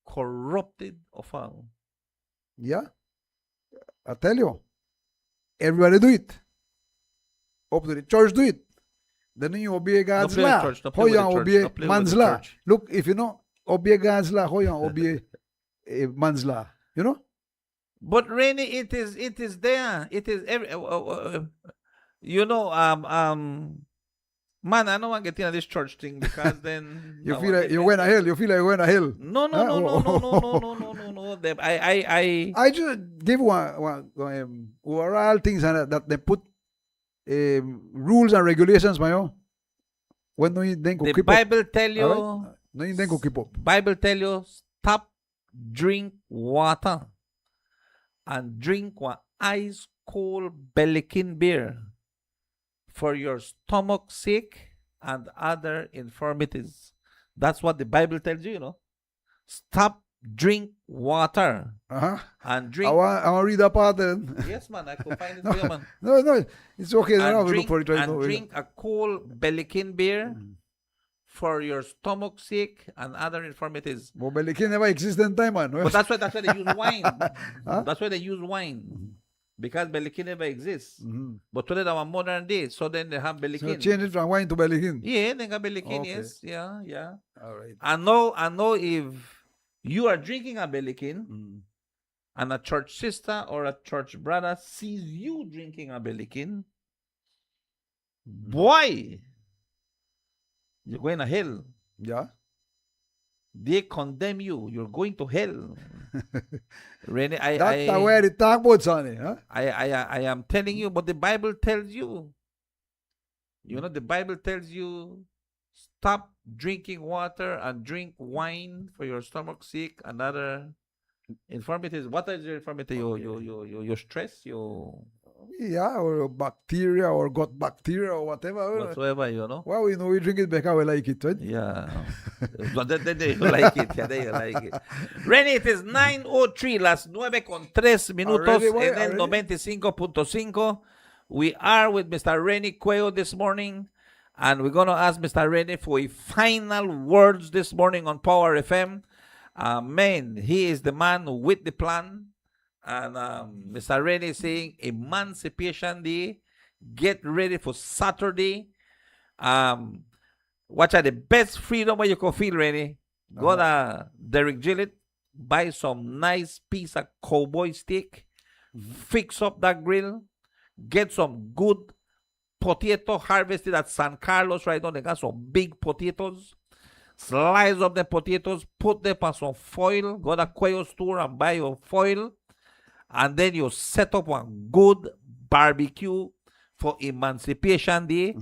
corrupted of all. Yeah. I tell you, everybody do it. Up to the church do it. Then you obey God's play with law. church, no How play you with the church, obey no play with man's the law? church. Look, if you know obey God's law, how you obey man's law? You know? But Rennie, it is there. It is every. You know, man, I don't want to get into this church thing because then You I feel want like to you get went to messed hell. You feel like you went to hell. No, no, Huh? no, no, no, no, no, no, no, no, no. I just give one overall things that they put rules and regulations, man. When no you then go the keep Bible tell up. you. All right? No you then go keep up. Bible tell you stop, drink water, and drink one ice cold Bellikin beer for your stomach sake and other infirmities. That's what the Bible tells you, you know. Stop, drink water, Uh-huh. and drink. I want to read that part then. Yes, man, I could find it for you, man. No, it's okay. I don't have And to look drink, for it right and now. drink a cold Bellikin beer for your stomach sake and other infirmities. But Belikin never existed in time, man. But that's why they use wine. Huh? That's why they use wine. Because Belikin never exists. Mhm. But today they are modern day, so then they have So Belikin. change it from wine to Belikin. Yeah, they got Belikin, Okay. yes. Yeah, yeah. All right. I know if you are drinking a Belikin and a church sister or a church brother sees you drinking a Belikin, boy, you're going to hell. Yeah. They condemn you. You're going to hell. Rennie, That's where the talk about, Sonny. Huh? I am telling you, but the Bible tells you. You know, the Bible tells you stop drinking water and drink wine for your stomach sake and other infirmities. What is your infirmity? Your stress, your Yeah, or bacteria or gut bacteria or whatever. whatsoever, you know. Well, we know we drink it because we like it, right? Yeah. But then you like it. Yeah, then you like it. Rennie, it is 9:03, las 9:03 minutos Already, boy, en el already? 95.5. We are with Mr. Rennie Cuello this morning, and we're going to ask Mr. Rennie for a final words this morning on Power FM. Man, he is the man with the plan. And Mr. Rennie is saying Emancipation Day. Get ready for Saturday. What are the best freedom where you can feel, Rennie? Go to Derek Gillett, buy some nice piece of cowboy steak, fix up that grill, get some good potato harvested at San Carlos right now. They got some big potatoes. Slice up the potatoes, put them on some foil, go to Cuello store and buy your foil. And then you set up one good barbecue for Emancipation Day.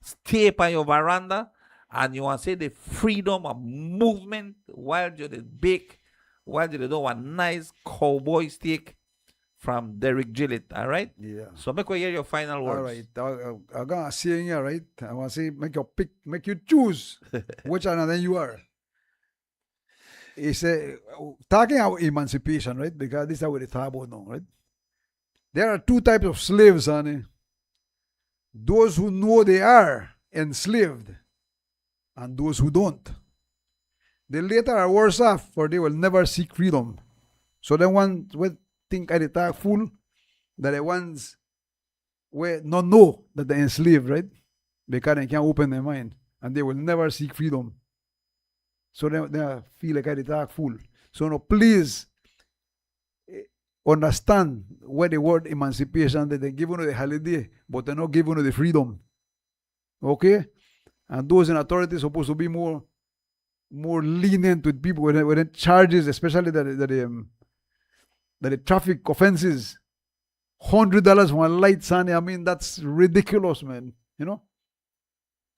Stay up on your veranda, and you want to say the freedom of movement while you bake, while you do one nice cowboy steak from Derek Gillett. All right? Yeah. So make we hear your final words. All right. I'm going to say here, right? I want to say, make you choose which one then you are. It's talking about emancipation, right? Because this is what we talk about now, right? There are two types of slaves, honey. Those who know they are enslaved and those who don't. The latter are worse off, for they will never seek freedom. So the ones who think I talk fool, that the ones who not know that they're enslaved, right? Because they can't open their mind and they will never seek freedom. So they feel like I talk fool. So now please understand where the word emancipation, that they give you the holiday, but they're not giving you the freedom. Okay? And those in authority are supposed to be more lenient with people when the charges, especially the traffic offenses. $100 for a light, Sonny. I mean, that's ridiculous, man. You know?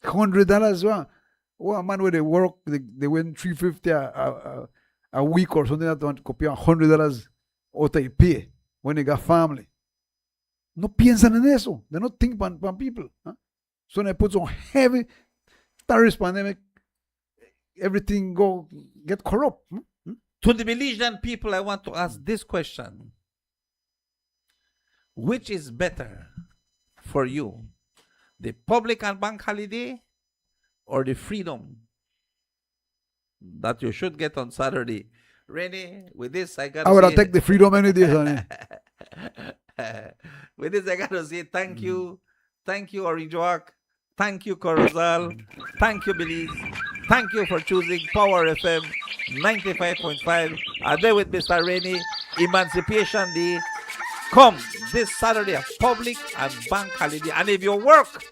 $100. Well, a man where they work, they win $350 a week or something like that, to pay $100 out of pay when they got family. No piensan en eso. They don't think pan people. Huh? So they put some heavy tariffs pandemic. Everything get corrupt. To the Belizean people, I want to ask this question. Which is better for you? The public and bank holiday or the freedom that you should get on Saturday. Rennie, with this, I got I would have take the freedom any day, honey. with this, I got to say thank you. Thank you, Orange Walk. Thank you, Corozal. Thank you, Belize. Thank you for choosing Power FM 95.5. There with Mr. Rennie, Emancipation Day. Come this Saturday, a public and bank holiday. And if you work,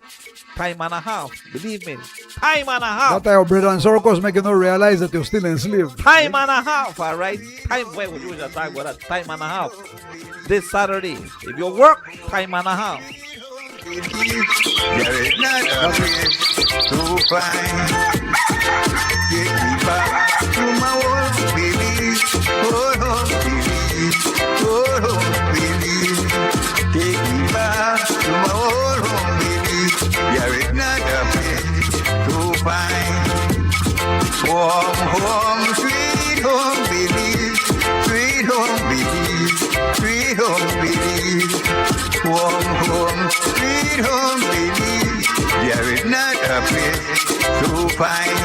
time and a half. Believe me, time and a half. That your bread and circus make you not realize that you're still enslaved. Time and a half, all right? Time, where would you just talk about that? Time and a half. This Saturday, if you work, time and a half. There is not a place to find. Take me back to my old Belize. Oh, Belize. Oh, Belize. Take me back to my old home, Belize. There is not a place to find. Warm home, sweet home, Belize. Sweet home, Belize. Sweet home, Belize. Warm home, sweet home, Belize. There is not a place to find.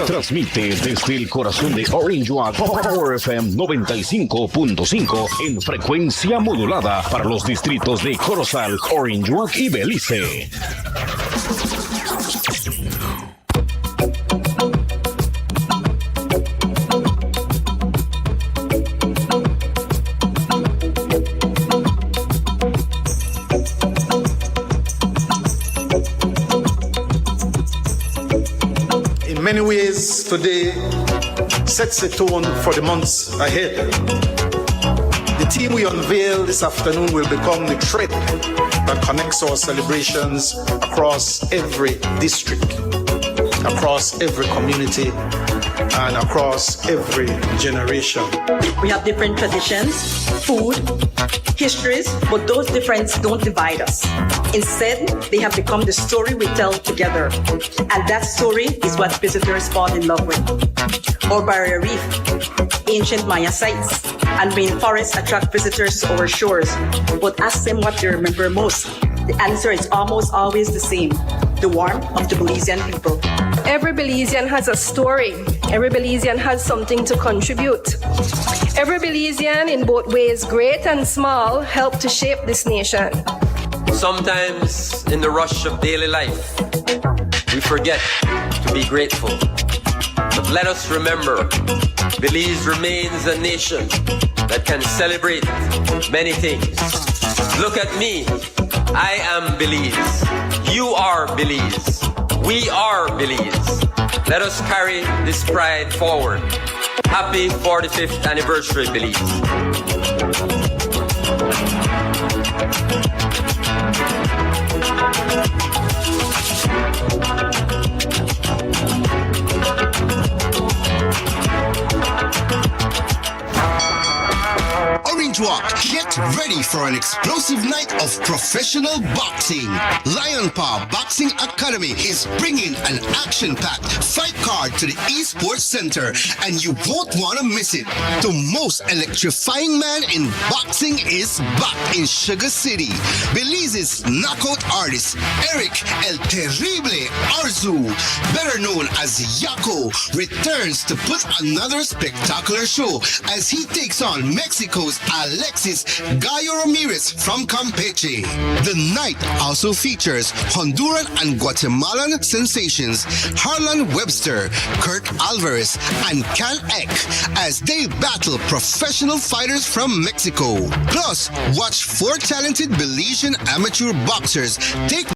Transmite desde el corazón de Orange Walk, Power FM 95.5 en frecuencia modulada para los distritos de Corozal, Orange Walk y Belize. In many ways, today sets a tone for the months ahead. The theme we unveil this afternoon will become the thread that connects our celebrations across every district, across every community, and across every generation. We have different traditions, food, histories, but those differences don't divide us. Instead, they have become the story we tell together. And that story is what visitors fall in love with. Our barrier reef, ancient Maya sites, and rainforests attract visitors to our shores. But ask them what they remember most. The answer is almost always the same: the warmth of the Belizean people. Every Belizean has a story. Every Belizean has something to contribute. Every Belizean, in both ways, great and small, helped to shape this nation. Sometimes, in the rush of daily life, we forget to be grateful. But let us remember, Belize remains a nation that can celebrate many things. Look at me. I am Belize. You are Belize. We are Belize. Let us carry this pride forward. Happy 45th anniversary, Belize. Orange Walk, get ready for an explosive night of professional boxing. Lion Paw Boxing Academy is bringing an action-packed fight card to the Esports Center, and you won't want to miss it. The most electrifying man in boxing is back in Sugar City. Belize's knockout artist, Eric El Terrible Arzu, better known as Yako, returns to put another spectacular show as he takes on Mexico's Alexis Gallo Ramirez from Campeche. The night also features Honduran and Guatemalan sensations Harlan Webster, Kurt Alvarez, and Can Ek as they battle professional fighters from Mexico. Plus, watch 4 talented Belizean amateur boxers take